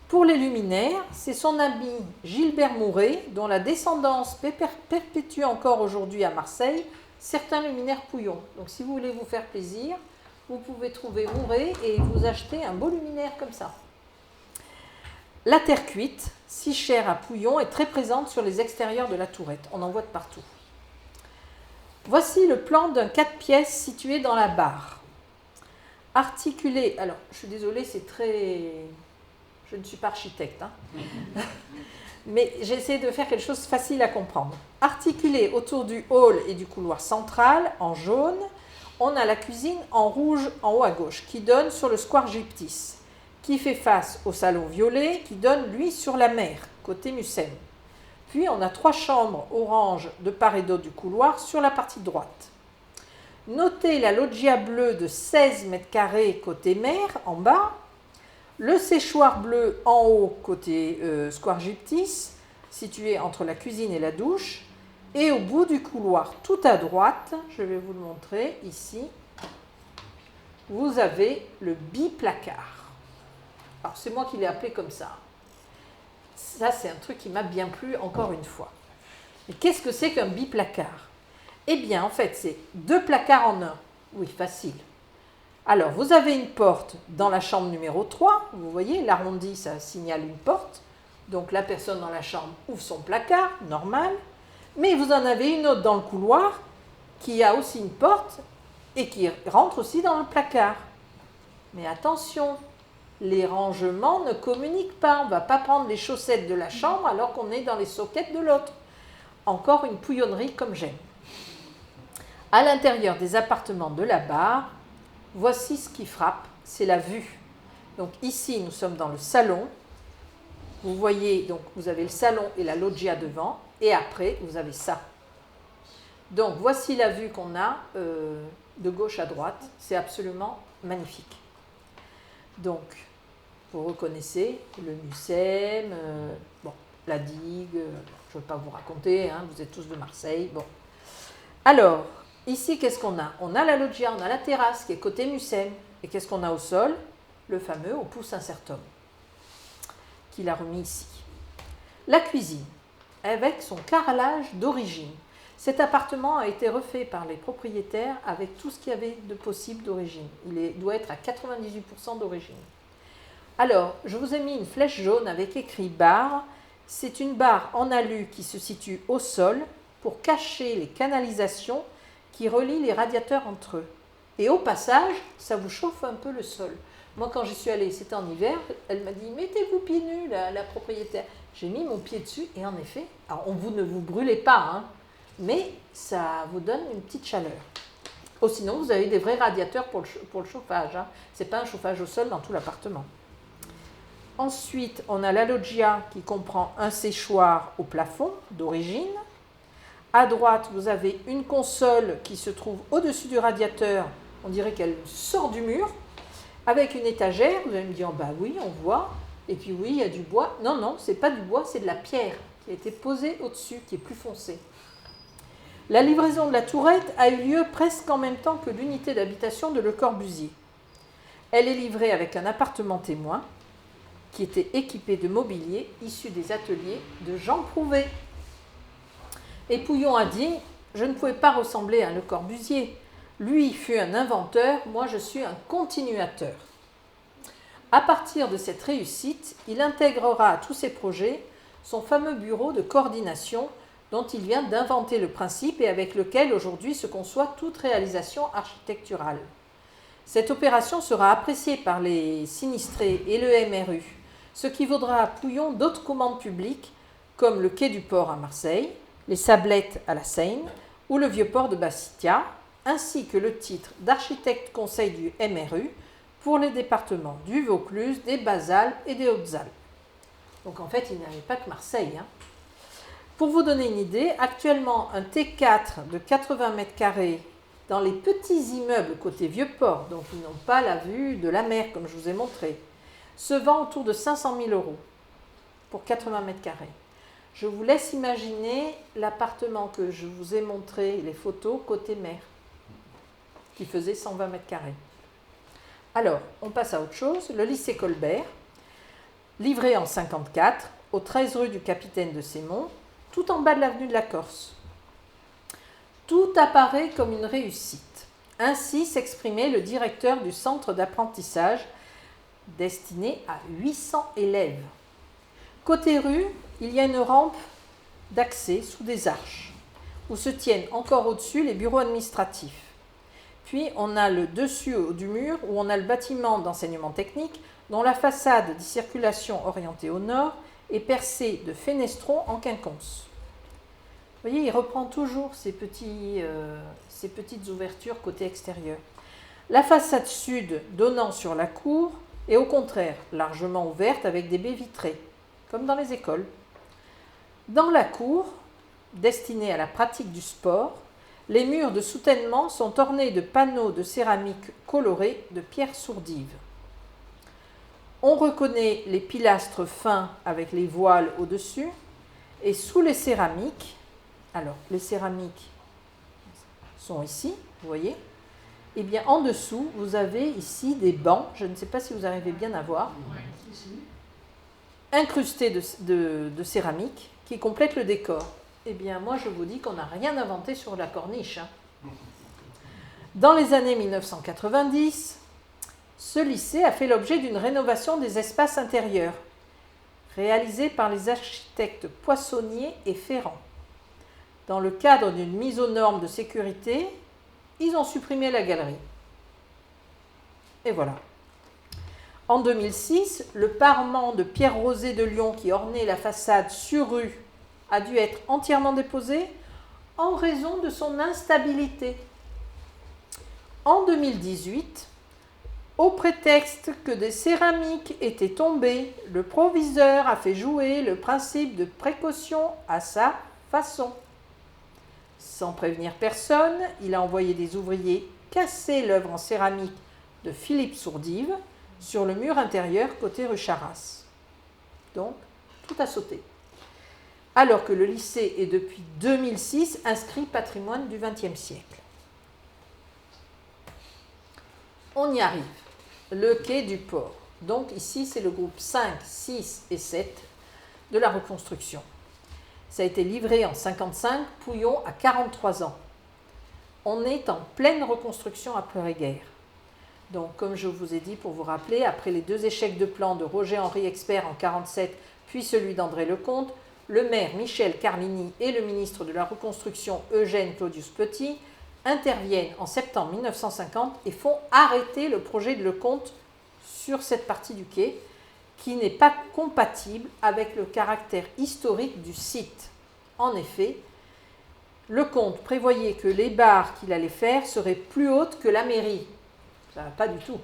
Pour les luminaires, c'est son ami Gilbert Mouret, dont la descendance perpétue encore aujourd'hui à Marseille certains luminaires Pouillon. Donc si vous voulez vous faire plaisir, vous pouvez trouver Mouret et vous acheter un beau luminaire comme ça. La terre cuite, si chère à Pouillon, est très présente sur les extérieurs de la tourette. On en voit de partout. Voici le plan d'un 4 pièces situé dans la barre. Articulé, alors je suis désolée, c'est très... Je ne suis pas architecte, hein. Mais j'essaie de faire quelque chose de facile à comprendre. Articulé autour du hall et du couloir central, en jaune, on a la cuisine en rouge en haut à gauche, qui donne sur le square Gyptis, qui fait face au salon violet, qui donne, lui, sur la mer, côté Mucem. Puis, on a 3 chambres orange de part et d'autre du couloir sur la partie droite. Notez la loggia bleue de 16 mètres carrés côté mer, en bas, le séchoir bleu en haut côté square Gyptis, situé entre la cuisine et la douche, et au bout du couloir tout à droite, je vais vous le montrer ici, vous avez le biplacard. Alors c'est moi qui l'ai appelé comme ça. Ça c'est un truc qui m'a bien plu encore une fois. Mais qu'est-ce que c'est qu'un biplacard? Eh bien en fait c'est 2 placards en un. Oui, facile. Alors, vous avez une porte dans la chambre numéro 3. Vous voyez, l'arrondi, ça signale une porte. Donc, la personne dans la chambre ouvre son placard, normal. Mais vous en avez une autre dans le couloir qui a aussi une porte et qui rentre aussi dans le placard. Mais attention, les rangements ne communiquent pas. On ne va pas prendre les chaussettes de la chambre alors qu'on est dans les sockets de l'autre. Encore une pouillonnerie comme j'aime. À l'intérieur des appartements de la barre, voici ce qui frappe, c'est la vue. Donc ici, nous sommes dans le salon. Vous voyez, donc vous avez le salon et la loggia devant, et après, vous avez ça. Donc voici la vue qu'on a de gauche à droite. C'est absolument magnifique. Donc, vous reconnaissez le Mucem, bon, la digue, je ne vais pas vous raconter, hein, vous êtes tous de Marseille. Bon. Alors, ici, qu'est-ce qu'on a? On a la loggia, on a la terrasse qui est côté Mucem. Et qu'est-ce qu'on a au sol? Le fameux opus incertum, qu'il a remis ici. La cuisine, avec son carrelage d'origine. Cet appartement a été refait par les propriétaires avec tout ce qu'il y avait de possible d'origine. Il doit être à 98% d'origine. Alors, je vous ai mis une flèche jaune avec écrit barre. C'est une barre en alu qui se situe au sol pour cacher les canalisations qui relient les radiateurs entre eux. Et au passage, ça vous chauffe un peu le sol. Moi, quand j'y suis allée, c'était en hiver, elle m'a dit « Mettez-vous pieds nus, la propriétaire ». J'ai mis mon pied dessus et en effet, alors ne vous brûlez pas, hein, mais ça vous donne une petite chaleur. Ou sinon, vous avez des vrais radiateurs pour le chauffage. Hein. Ce n'est pas un chauffage au sol dans tout l'appartement. Ensuite, on a la loggia qui comprend un séchoir au plafond d'origine. À droite, vous avez une console qui se trouve au-dessus du radiateur. On dirait qu'elle sort du mur. Avec une étagère, vous allez me dire, bah oui, on voit. Et puis oui, il y a du bois. Non, non, ce n'est pas du bois, c'est de la pierre qui a été posée au-dessus, qui est plus foncée. La livraison de la tourette a eu lieu presque en même temps que l'unité d'habitation de Le Corbusier. Elle est livrée avec un appartement témoin qui était équipé de mobilier issu des ateliers de Jean Prouvé. Et Pouillon a dit « Je ne pouvais pas ressembler à Le Corbusier. Lui fut un inventeur, moi je suis un continuateur. » À partir de cette réussite, il intégrera à tous ses projets son fameux bureau de coordination dont il vient d'inventer le principe et avec lequel aujourd'hui se conçoit toute réalisation architecturale. Cette opération sera appréciée par les sinistrés et le MRU, ce qui vaudra à Pouillon d'autres commandes publiques comme le quai du port à Marseille, les Sablettes à la Seine ou le vieux port de Bastia, ainsi que le titre d'architecte conseil du MRU pour les départements du Vaucluse, des Bas-Alpes et des Hautes-Alpes. Donc en fait, il n'y avait pas que Marseille. Hein. Pour vous donner une idée, actuellement un T4 de 80 mètres carrés dans les petits immeubles côté Vieux-Port, donc ils n'ont pas la vue de la mer comme je vous ai montré, se vend autour de 500 000 € pour 80 mètres carrés. Je vous laisse imaginer l'appartement que je vous ai montré, les photos côté mer, qui faisait 120 mètres carrés. Alors, on passe à autre chose. Le lycée Colbert, livré en 54, au 13 rue du Capitaine de Sémont, tout en bas de l'avenue de la Corse. Tout apparaît comme une réussite. Ainsi s'exprimait le directeur du centre d'apprentissage destiné à 800 élèves. Côté rue, il y a une rampe d'accès sous des arches, où se tiennent encore au-dessus les bureaux administratifs. Puis on a le dessus du mur où on a le bâtiment d'enseignement technique dont la façade de circulation orientée au nord est percée de fenestrons en quinconce. Vous voyez, il reprend toujours ces petites ouvertures côté extérieur. La façade sud donnant sur la cour est au contraire largement ouverte avec des baies vitrées, comme dans les écoles. Dans la cour, destinée à la pratique du sport, les murs de soutènement sont ornés de panneaux de céramique colorés de pierres sourdives. On reconnaît les pilastres fins avec les voiles au-dessus et sous les céramiques, alors les céramiques sont ici, vous voyez, et bien en dessous vous avez ici des bancs, je ne sais pas si vous arrivez bien à voir, incrustés de céramique qui complètent le décor. Eh bien, moi, je vous dis qu'on n'a rien inventé sur la corniche. Dans les années 1990, ce lycée a fait l'objet d'une rénovation des espaces intérieurs, réalisée par les architectes Poissonnier et Ferrand. Dans le cadre d'une mise aux normes de sécurité, ils ont supprimé la galerie. Et voilà. En 2006, le parement de pierre rosée de Lyon qui ornait la façade sur rue a dû être entièrement déposé en raison de son instabilité. En 2018, au prétexte que des céramiques étaient tombées, le proviseur a fait jouer le principe de précaution à sa façon. Sans prévenir personne, il a envoyé des ouvriers casser l'œuvre en céramique de Philippe Sourdive sur le mur intérieur côté rue Charras. Donc, tout a sauté. Alors que le lycée est depuis 2006 inscrit patrimoine du XXe siècle. On y arrive. Le quai du port. Donc ici, c'est le groupe 5, 6 et 7 de la reconstruction. Ça a été livré en 1955, Pouillon a 43 ans. On est en pleine reconstruction après-guerre. Donc, comme je vous ai dit, pour vous rappeler, après les 2 échecs de plan de Roger-Henri Expert en 1947, puis celui d'André Lecomte, le maire Michel Carlini et le ministre de la Reconstruction Eugène Claudius Petit interviennent en septembre 1950 et font arrêter le projet de Lecomte sur cette partie du quai qui n'est pas compatible avec le caractère historique du site. En effet, Lecomte prévoyait que les barres qu'il allait faire seraient plus hautes que la mairie. Ça va pas du tout.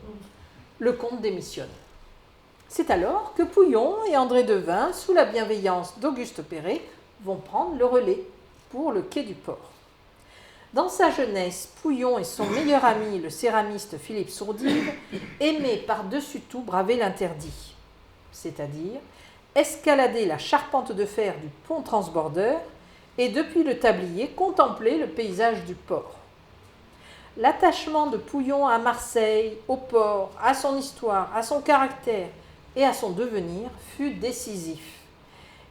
Lecomte démissionne. C'est alors que Pouillon et André Devin, sous la bienveillance d'Auguste Perret, vont prendre le relais pour le quai du port. Dans sa jeunesse, Pouillon et son meilleur ami, le céramiste Philippe Sourdive, aimaient par-dessus tout braver l'interdit, c'est-à-dire escalader la charpente de fer du pont transbordeur et depuis le tablier contempler le paysage du port. L'attachement de Pouillon à Marseille, au port, à son histoire, à son caractère et à son devenir fut décisif.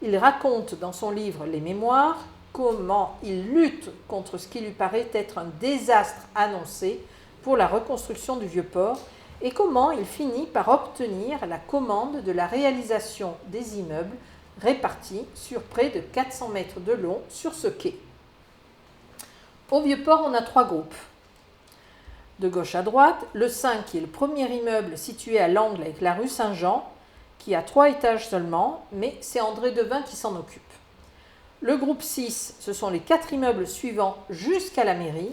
Il raconte dans son livre Les Mémoires comment il lutte contre ce qui lui paraît être un désastre annoncé pour la reconstruction du Vieux-Port et comment il finit par obtenir la commande de la réalisation des immeubles répartis sur près de 400 mètres de long sur ce quai. Au Vieux-Port, on a 3 groupes. De gauche à droite, le 5 qui est le premier immeuble situé à l'angle avec la rue Saint-Jean, qui a 3 étages seulement, mais c'est André Devin qui s'en occupe. Le groupe 6, ce sont les 4 immeubles suivants jusqu'à la mairie,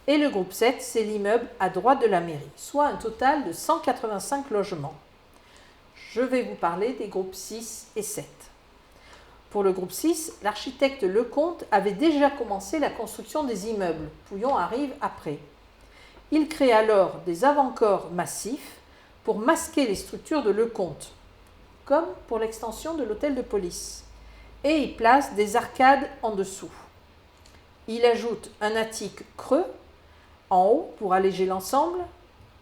et le groupe 7, c'est l'immeuble à droite de la mairie, soit un total de 185 logements. Je vais vous parler des groupes 6 et 7. Pour le groupe 6, l'architecte Lecomte avait déjà commencé la construction des immeubles. Pouillon arrive après. Il crée alors des avant-corps massifs pour masquer les structures de Lecomte, comme pour l'extension de l'hôtel de police. Et il place des arcades en dessous. Il ajoute un attique creux en haut pour alléger l'ensemble,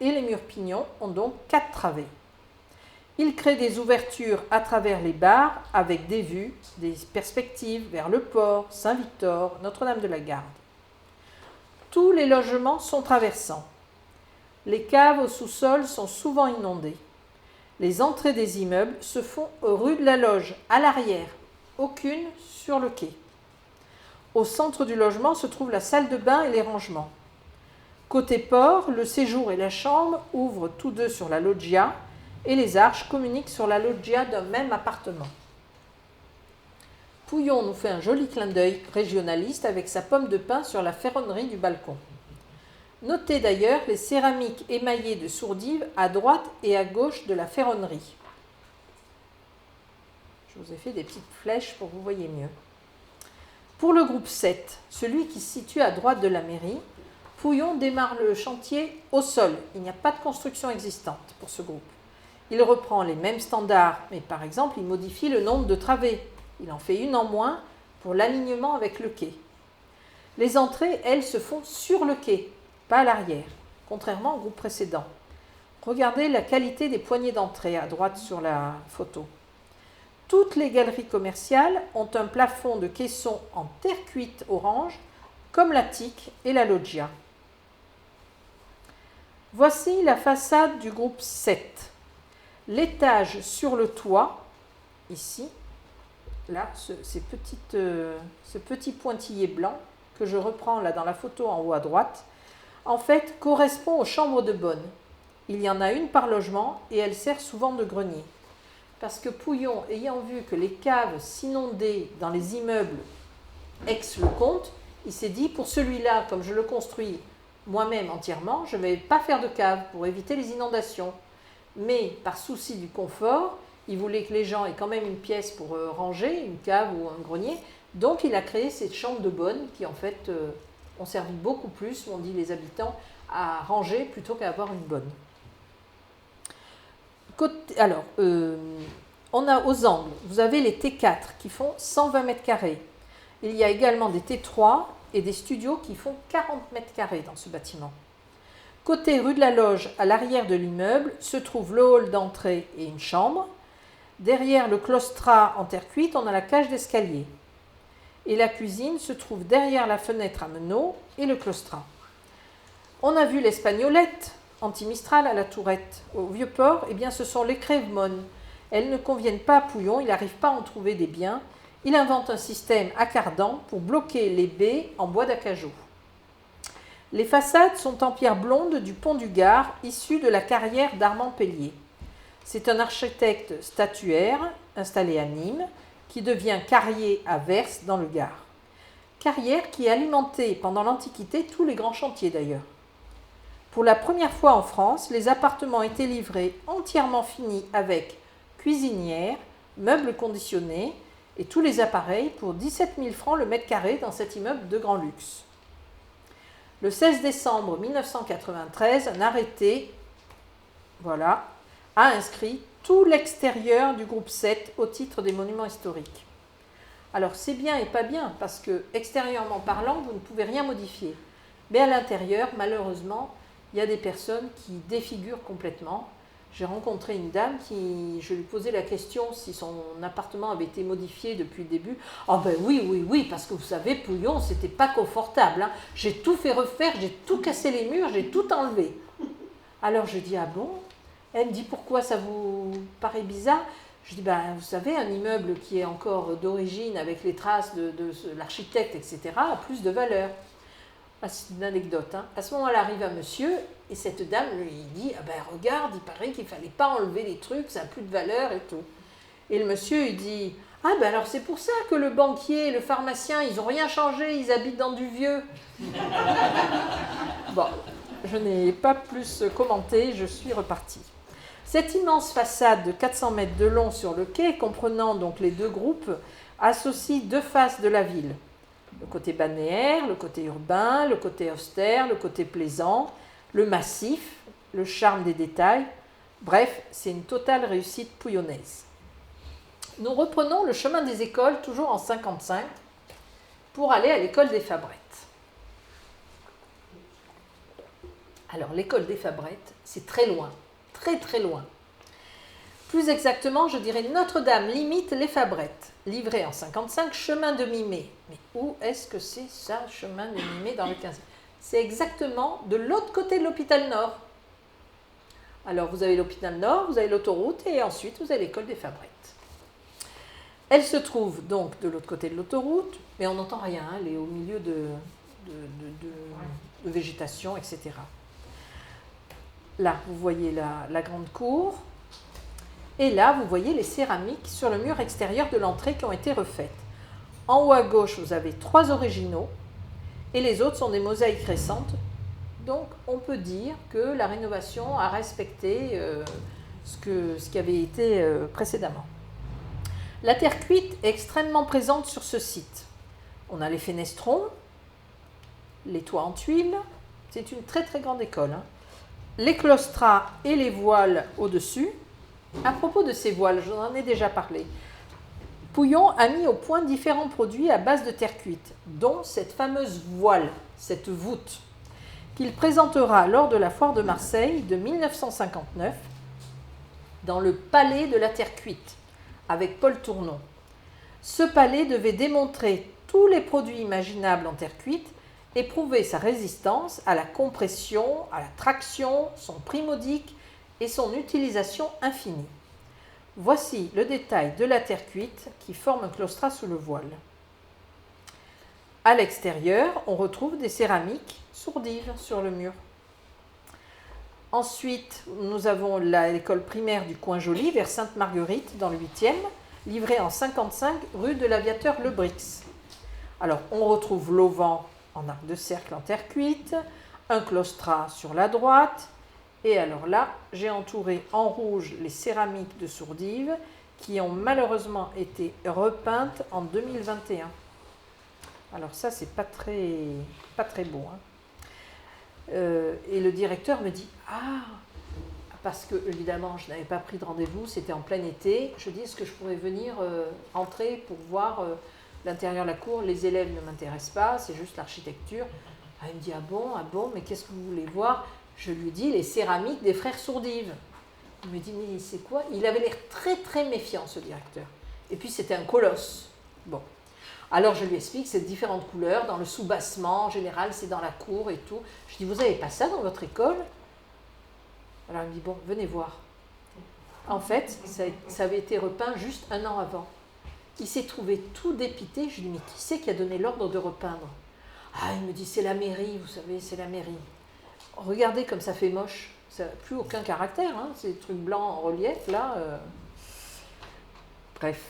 et les murs pignons ont donc 4 travées. Il crée des ouvertures à travers les barres avec des vues, des perspectives vers le port, Saint-Victor, Notre-Dame-de-la-Garde. Tous les logements sont traversants. Les caves au sous-sol sont souvent inondées. Les entrées des immeubles se font rue de la Loge, à l'arrière, aucune sur le quai. Au centre du logement se trouve la salle de bain et les rangements. Côté port, le séjour et la chambre ouvrent tous deux sur la loggia et les arches communiquent sur la loggia d'un même appartement. Pouillon nous fait un joli clin d'œil régionaliste avec sa pomme de pin sur la ferronnerie du balcon. Notez d'ailleurs les céramiques émaillées de sourdive à droite et à gauche de la ferronnerie. Je vous ai fait des petites flèches pour que vous voyez mieux. Pour le groupe 7, celui qui se situe à droite de la mairie, Pouillon démarre le chantier au sol. Il n'y a pas de construction existante pour ce groupe. Il reprend les mêmes standards, mais par exemple, il modifie le nombre de travées. Il en fait une en moins pour l'alignement avec le quai. Les entrées, elles, se font sur le quai, pas à l'arrière, contrairement au groupe précédent. Regardez la qualité des poignées d'entrée à droite sur la photo. Toutes les galeries commerciales ont un plafond de caisson en terre cuite orange, comme l'attique et la loggia. Voici la façade du groupe 7. L'étage sur le toit, ici, là, ce petit pointillé blanc que je reprends là dans la photo en haut à droite, en fait, correspond aux chambres de bonne. Il y en a une par logement et elle sert souvent de grenier. Parce que Pouillon, ayant vu que les caves s'inondaient dans les immeubles ex-Lecomte, il s'est dit, pour celui-là, comme je le construis moi-même entièrement, je ne vais pas faire de cave pour éviter les inondations. Mais par souci du confort, il voulait que les gens aient quand même une pièce pour ranger, une cave ou un grenier. Donc il a créé ces chambres de bonne qui en fait ont servi beaucoup plus, on dit les habitants, à ranger plutôt qu'à avoir une bonne. Alors, on a aux angles, vous avez les T4 qui font 120 mètres carrés. Il y a également des T3 et des studios qui font 40 mètres carrés dans ce bâtiment. Côté rue de la Loge, à l'arrière de l'immeuble, se trouve le hall d'entrée et une chambre. Derrière le claustrat en terre cuite, on a la cage d'escalier. Et la cuisine se trouve derrière la fenêtre à meneaux et le claustrat. On a vu l'espagnolette anti-Mistral à la Tourette. Au Vieux-Port, eh bien, ce sont les crève-monnes. Elles ne conviennent pas à Pouillon, il n'arrive pas à en trouver des biens. Il invente un système à cardan pour bloquer les baies en bois d'acajou. Les façades sont en pierre blonde du pont du Gard, issu de la carrière d'Armand Pellier. C'est un architecte statuaire installé à Nîmes qui devient carrier à Vers dans le Gard. Carrière qui alimentait pendant l'Antiquité tous les grands chantiers d'ailleurs. Pour la première fois en France, les appartements étaient livrés entièrement finis avec cuisinière, meubles conditionnés et tous les appareils pour 17 000 francs le mètre carré dans cet immeuble de grand luxe. Le 16 décembre 1993, un arrêté a inscrit tout l'extérieur du groupe 7 au titre des monuments historiques. Alors c'est bien et pas bien, parce que extérieurement parlant, vous ne pouvez rien modifier. Mais à l'intérieur, malheureusement, il y a des personnes qui défigurent complètement. J'ai rencontré une dame qui, je lui posais la question si son appartement avait été modifié depuis le début. « Ah ben oui, parce que vous savez, Pouillon, c'était pas confortable. Hein. J'ai tout fait refaire, j'ai tout cassé les murs, j'ai tout enlevé. » Alors je dis « Ah bon ?» Elle me dit « Pourquoi ça vous paraît bizarre ?» Je dis ben, « Vous savez, un immeuble qui est encore d'origine avec les traces de l'architecte, etc., a plus de valeur. » C'est une anecdote. Hein. À ce moment-là, arrive un monsieur et cette dame lui dit « Ah ben regarde, il paraît qu'il ne fallait pas enlever les trucs, ça n'a plus de valeur et tout. » Et le monsieur, il dit « Ah ben alors c'est pour ça que le banquier et le pharmacien, ils n'ont rien changé, ils habitent dans du vieux. » Bon, je n'ai pas plus commenté, je suis repartie. Cette immense façade de 400 mètres de long sur le quai, comprenant donc les deux groupes, associe deux faces de la ville. Le côté balnéaire, le côté urbain, le côté austère, le côté plaisant, le massif, le charme des détails. Bref, c'est une totale réussite pouillonnaise. Nous reprenons le chemin des écoles, toujours en 55, pour aller à l'école des Fabrettes. Alors, l'école des Fabrettes, c'est très loin, très très loin. Plus exactement, je dirais Notre-Dame limite les Fabrettes, livré en 55, chemin de Mimé. Mais où est-ce que c'est ça, chemin de Mimé dans le 15e? C'est exactement de l'autre côté de l'hôpital Nord. Alors, vous avez l'hôpital Nord, vous avez l'autoroute et ensuite vous avez l'école des Fabrettes. Elle se trouve donc de l'autre côté de l'autoroute, mais on n'entend rien, hein, elle est au milieu de végétation, etc. Là, vous voyez la grande cour. Et là, vous voyez les céramiques sur le mur extérieur de l'entrée qui ont été refaites. En haut à gauche, vous avez 3 originaux et les autres sont des mosaïques récentes. Donc, on peut dire que la rénovation a respecté ce qui avait été précédemment. La terre cuite est extrêmement présente sur ce site. On a les fenestrons, les toits en tuiles. C'est une très très grande école, hein. Les claustras et les voiles au-dessus. À propos de ces voiles, j'en ai déjà parlé. Pouillon a mis au point différents produits à base de terre cuite, dont cette fameuse voile, cette voûte, qu'il présentera lors de la foire de Marseille de 1959 dans le palais de la terre cuite, avec Paul Tournon. Ce palais devait démontrer tous les produits imaginables en terre cuite et prouver sa résistance à la compression, à la traction, son prix modique et son utilisation infinie. Voici le détail de la terre cuite qui forme un claustrat sous le voile. À l'extérieur, on retrouve des céramiques sourdives sur le mur. Ensuite, nous avons l'école primaire du Coin Joli, vers Sainte-Marguerite, dans le 8e, livrée en 55, rue de l'Aviateur Le Brix. Alors, on retrouve l'auvent en arc de cercle en terre cuite, un claustrat sur la droite, et alors là, j'ai entouré en rouge les céramiques de Sourdive qui ont malheureusement été repeintes en 2021. Alors ça, c'est pas très beau, hein. Et le directeur me dit « Ah !» Parce que, évidemment, je n'avais pas pris de rendez-vous, c'était en plein été. Je dis « Est-ce que je pourrais venir entrer pour voir l'intérieur de la cour? Les élèves ne m'intéressent pas, c'est juste l'architecture. » Ah, il me dit « Ah bon, mais qu'est-ce que vous voulez voir ?» Je lui dis « Les céramiques des frères Sourdive. » Il me dit « Mais c'est quoi ?» Il avait l'air très très méfiant, ce directeur. Et puis c'était un colosse. Bon. Alors je lui explique ces différentes couleurs, dans le sous-bassement, en général c'est dans la cour et tout. Je dis, vous n'avez pas ça dans votre école? Alors il me dit, bon, venez voir. En fait, ça avait été repeint juste 1 an avant. Il s'est trouvé tout dépité. Je lui dis, mais qui c'est qui a donné l'ordre de repeindre? Ah, il me dit, c'est la mairie, vous savez, c'est la mairie. Regardez comme ça fait moche. Ça n'a plus aucun caractère, hein, ces trucs blancs en relief, là. Bref.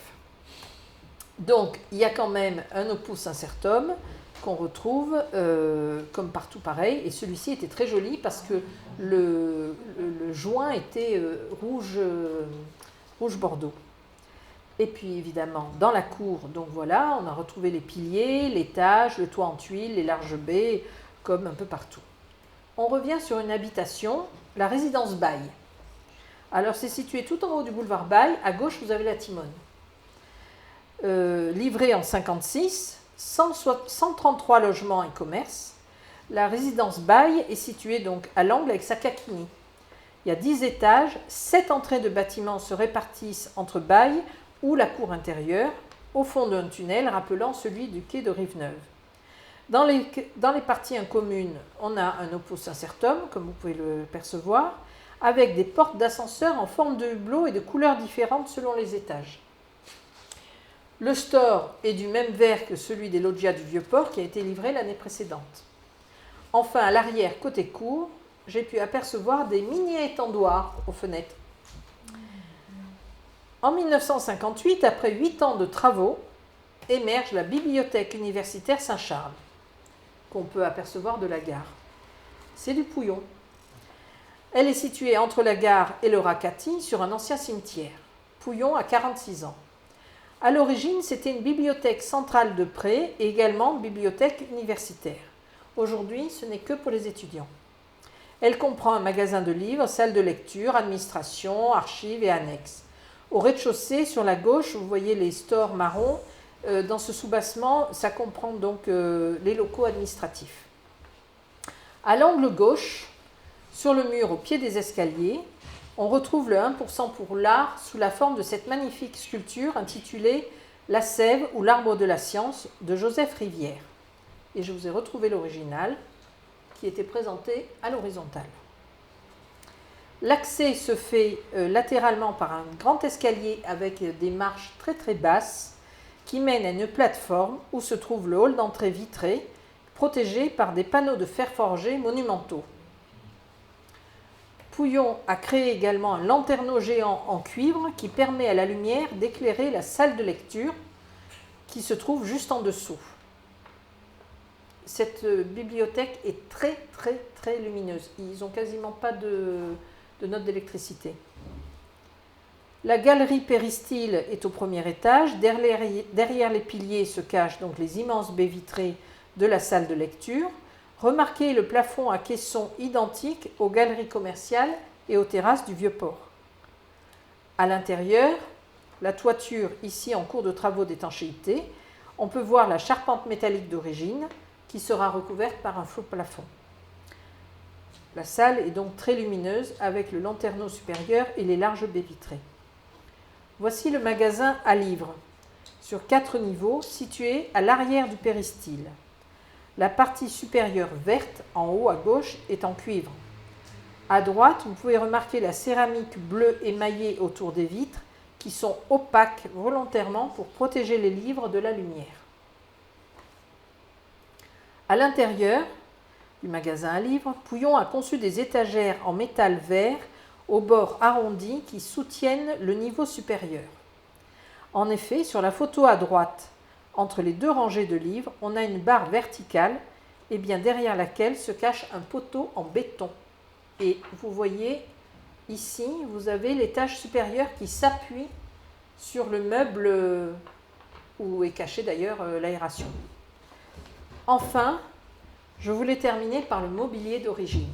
Donc, il y a quand même un opus incertum qu'on retrouve comme partout pareil. Et celui-ci était très joli parce que le joint était rouge bordeaux. Et puis, évidemment, dans la cour, donc voilà, on a retrouvé les piliers, l'étage, le toit en tuiles, les larges baies, comme un peu partout. On revient sur une habitation, la résidence Baille. Alors, c'est situé tout en haut du boulevard Baille. À gauche, vous avez la Timone. Livrée en 56, 133 logements et commerces. La résidence Baille est située donc à l'angle avec Sakakini. Il y a 10 étages, 7 entrées de bâtiments se répartissent entre Baille ou la cour intérieure, au fond d'un tunnel rappelant celui du quai de Rive-Neuve. Dans les parties incommunes, on a un opus incertum, comme vous pouvez le percevoir, avec des portes d'ascenseur en forme de hublot et de couleurs différentes selon les étages. Le store est du même verre que celui des loggias du Vieux-Port qui a été livré l'année précédente. Enfin, à l'arrière, côté cour, j'ai pu apercevoir des mini-étendoirs aux fenêtres. En 1958, après 8 ans de travaux, émerge la bibliothèque universitaire Saint-Charles, qu'on peut apercevoir de la gare. C'est du Pouillon. Elle est située entre la gare et le Racati sur un ancien cimetière. Pouillon a 46 ans. À l'origine, c'était une bibliothèque centrale de prêt et également bibliothèque universitaire. Aujourd'hui, ce n'est que pour les étudiants. Elle comprend un magasin de livres, salle de lecture, administration, archives et annexes. Au rez-de-chaussée, sur la gauche, vous voyez les stores marrons. Dans ce soubassement, ça comprend donc les locaux administratifs. À l'angle gauche, sur le mur au pied des escaliers, on retrouve le 1% pour l'art sous la forme de cette magnifique sculpture intitulée « La sève ou l'arbre de la science » de Joseph Rivière. Et je vous ai retrouvé l'original qui était présenté à l'horizontale. L'accès se fait latéralement par un grand escalier avec des marches très très basses qui mènent à une plateforme où se trouve le hall d'entrée vitré, protégé par des panneaux de fer forgé monumentaux. Pouillon a créé également un lanterneau géant en cuivre qui permet à la lumière d'éclairer la salle de lecture qui se trouve juste en dessous. Cette bibliothèque est très très très lumineuse. Ils n'ont quasiment pas de notes d'électricité. La galerie péristyle est au premier étage. Derrière les piliers se cachent donc les immenses baies vitrées de la salle de lecture. Remarquez le plafond à caissons identique aux galeries commerciales et aux terrasses du Vieux-Port. À l'intérieur, la toiture, ici en cours de travaux d'étanchéité, on peut voir la charpente métallique d'origine qui sera recouverte par un faux plafond. La salle est donc très lumineuse avec le lanterneau supérieur et les larges baies vitrées. Voici le magasin à livres, sur 4 niveaux, situé à l'arrière du péristyle. La partie supérieure verte, en haut à gauche, est en cuivre. À droite, vous pouvez remarquer la céramique bleue émaillée autour des vitres qui sont opaques volontairement pour protéger les livres de la lumière. À l'intérieur du magasin à livres, Pouillon a conçu des étagères en métal vert aux bords arrondis qui soutiennent le niveau supérieur. En effet, sur la photo à droite, entre les 2 rangées de livres, on a une barre verticale et bien derrière laquelle se cache un poteau en béton. Et vous voyez ici, vous avez l'étage supérieur qui s'appuie sur le meuble où est cachée d'ailleurs l'aération. Enfin, je voulais terminer par le mobilier d'origine,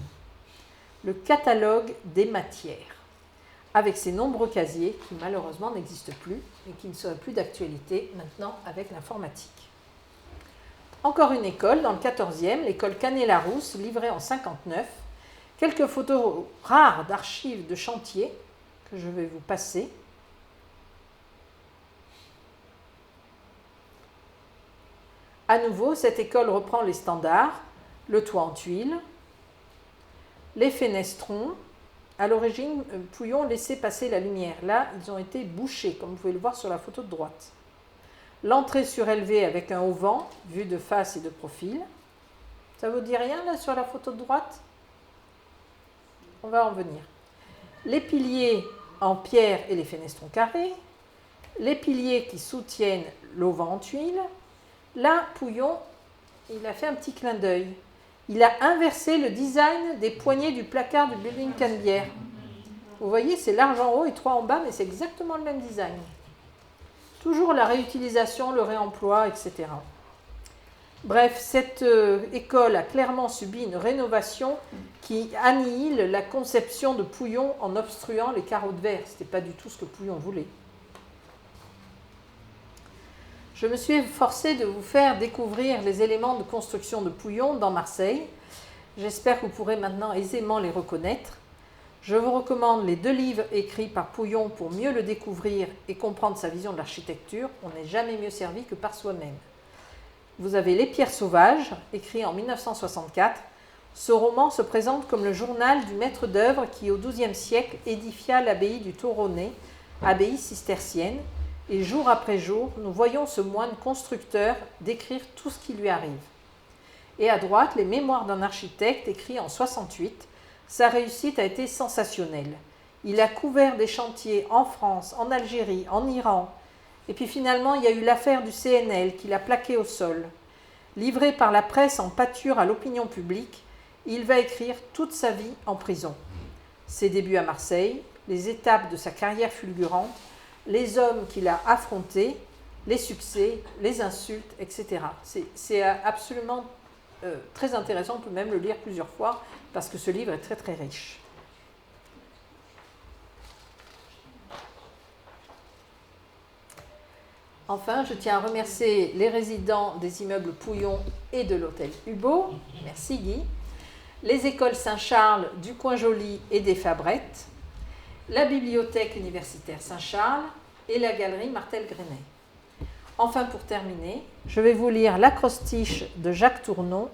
le catalogue des matières, avec ses nombreux casiers qui malheureusement n'existent plus et qui ne seraient plus d'actualité maintenant avec l'informatique. Encore une école, dans le 14e, l'école Canet-Larousse, livrée en 1959, quelques photos rares d'archives de chantier que je vais vous passer. À nouveau, cette école reprend les standards, le toit en tuiles, les fenestrons. À l'origine, Pouillon laissait passer la lumière. Là, ils ont été bouchés, comme vous pouvez le voir sur la photo de droite. L'entrée surélevée avec un auvent, vue de face et de profil. Ça vous dit rien, là, sur la photo de droite? On va en venir. Les piliers en pierre et les fenestrons carrés. Les piliers qui soutiennent l'auvent en tuiles. Là, Pouillon, il a fait un petit clin d'œil. Il a inversé le design des poignées du placard du building Canebière. Vous voyez, c'est large en haut et 3 en bas, mais c'est exactement le même design. Toujours la réutilisation, le réemploi, etc. Bref, cette école a clairement subi une rénovation qui annihile la conception de Pouillon en obstruant les carreaux de verre. Ce n'était pas du tout ce que Pouillon voulait. Je me suis efforcée de vous faire découvrir les éléments de construction de Pouillon dans Marseille. J'espère que vous pourrez maintenant aisément les reconnaître. Je vous recommande les 2 livres écrits par Pouillon pour mieux le découvrir et comprendre sa vision de l'architecture. On n'est jamais mieux servi que par soi-même. Vous avez Les Pierres sauvages, écrit en 1964. Ce roman se présente comme le journal du maître d'œuvre qui, au XIIe siècle, édifia l'abbaye du Toronnet, abbaye cistercienne. Et jour après jour, nous voyons ce moine constructeur décrire tout ce qui lui arrive. Et à droite, les mémoires d'un architecte écrit en 1968. Sa réussite a été sensationnelle. Il a couvert des chantiers en France, en Algérie, en Iran. Et puis finalement, il y a eu l'affaire du CNL qu'il a plaqué au sol. Livré par la presse en pâture à l'opinion publique, il va écrire toute sa vie en prison. Ses débuts à Marseille, les étapes de sa carrière fulgurante, les hommes qu'il a affrontés, les succès, les insultes, etc. C'est absolument très intéressant, on peut même le lire plusieurs fois, parce que ce livre est très très riche. Enfin, je tiens à remercier les résidents des immeubles Pouillon et de l'hôtel Hubaut, merci Guy, les écoles Saint-Charles du Coin Joli et des Fabrettes, la bibliothèque universitaire Saint-Charles et la galerie Martel-Grenet. Enfin, pour terminer, je vais vous lire l'acrostiche de Jacques Tournon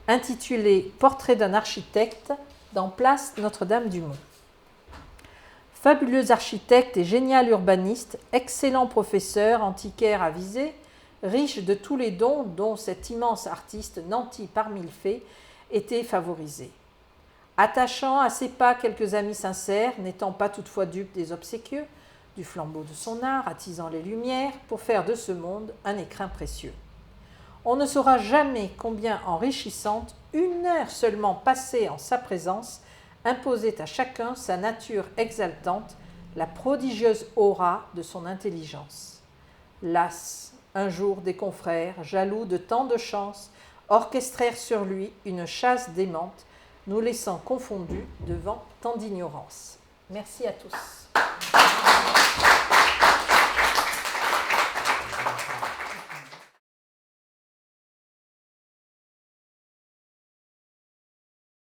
intitulé « Portrait d'un architecte » dans Place Notre-Dame-du-Mont. Fabuleux architecte et génial urbaniste, excellent professeur, antiquaire avisé, riche de tous les dons dont cet immense artiste, nanti par mille fées, était favorisé. Attachant à ses pas quelques amis sincères, n'étant pas toutefois dupe des obséquieux, du flambeau de son art, attisant les lumières, pour faire de ce monde un écrin précieux. On ne saura jamais combien enrichissante, une heure seulement passée en sa présence, imposait à chacun sa nature exaltante, la prodigieuse aura de son intelligence. Las, un jour des confrères, jaloux de tant de chance, orchestrèrent sur lui une chasse démente, nous laissant confondus devant tant d'ignorance. Merci à tous.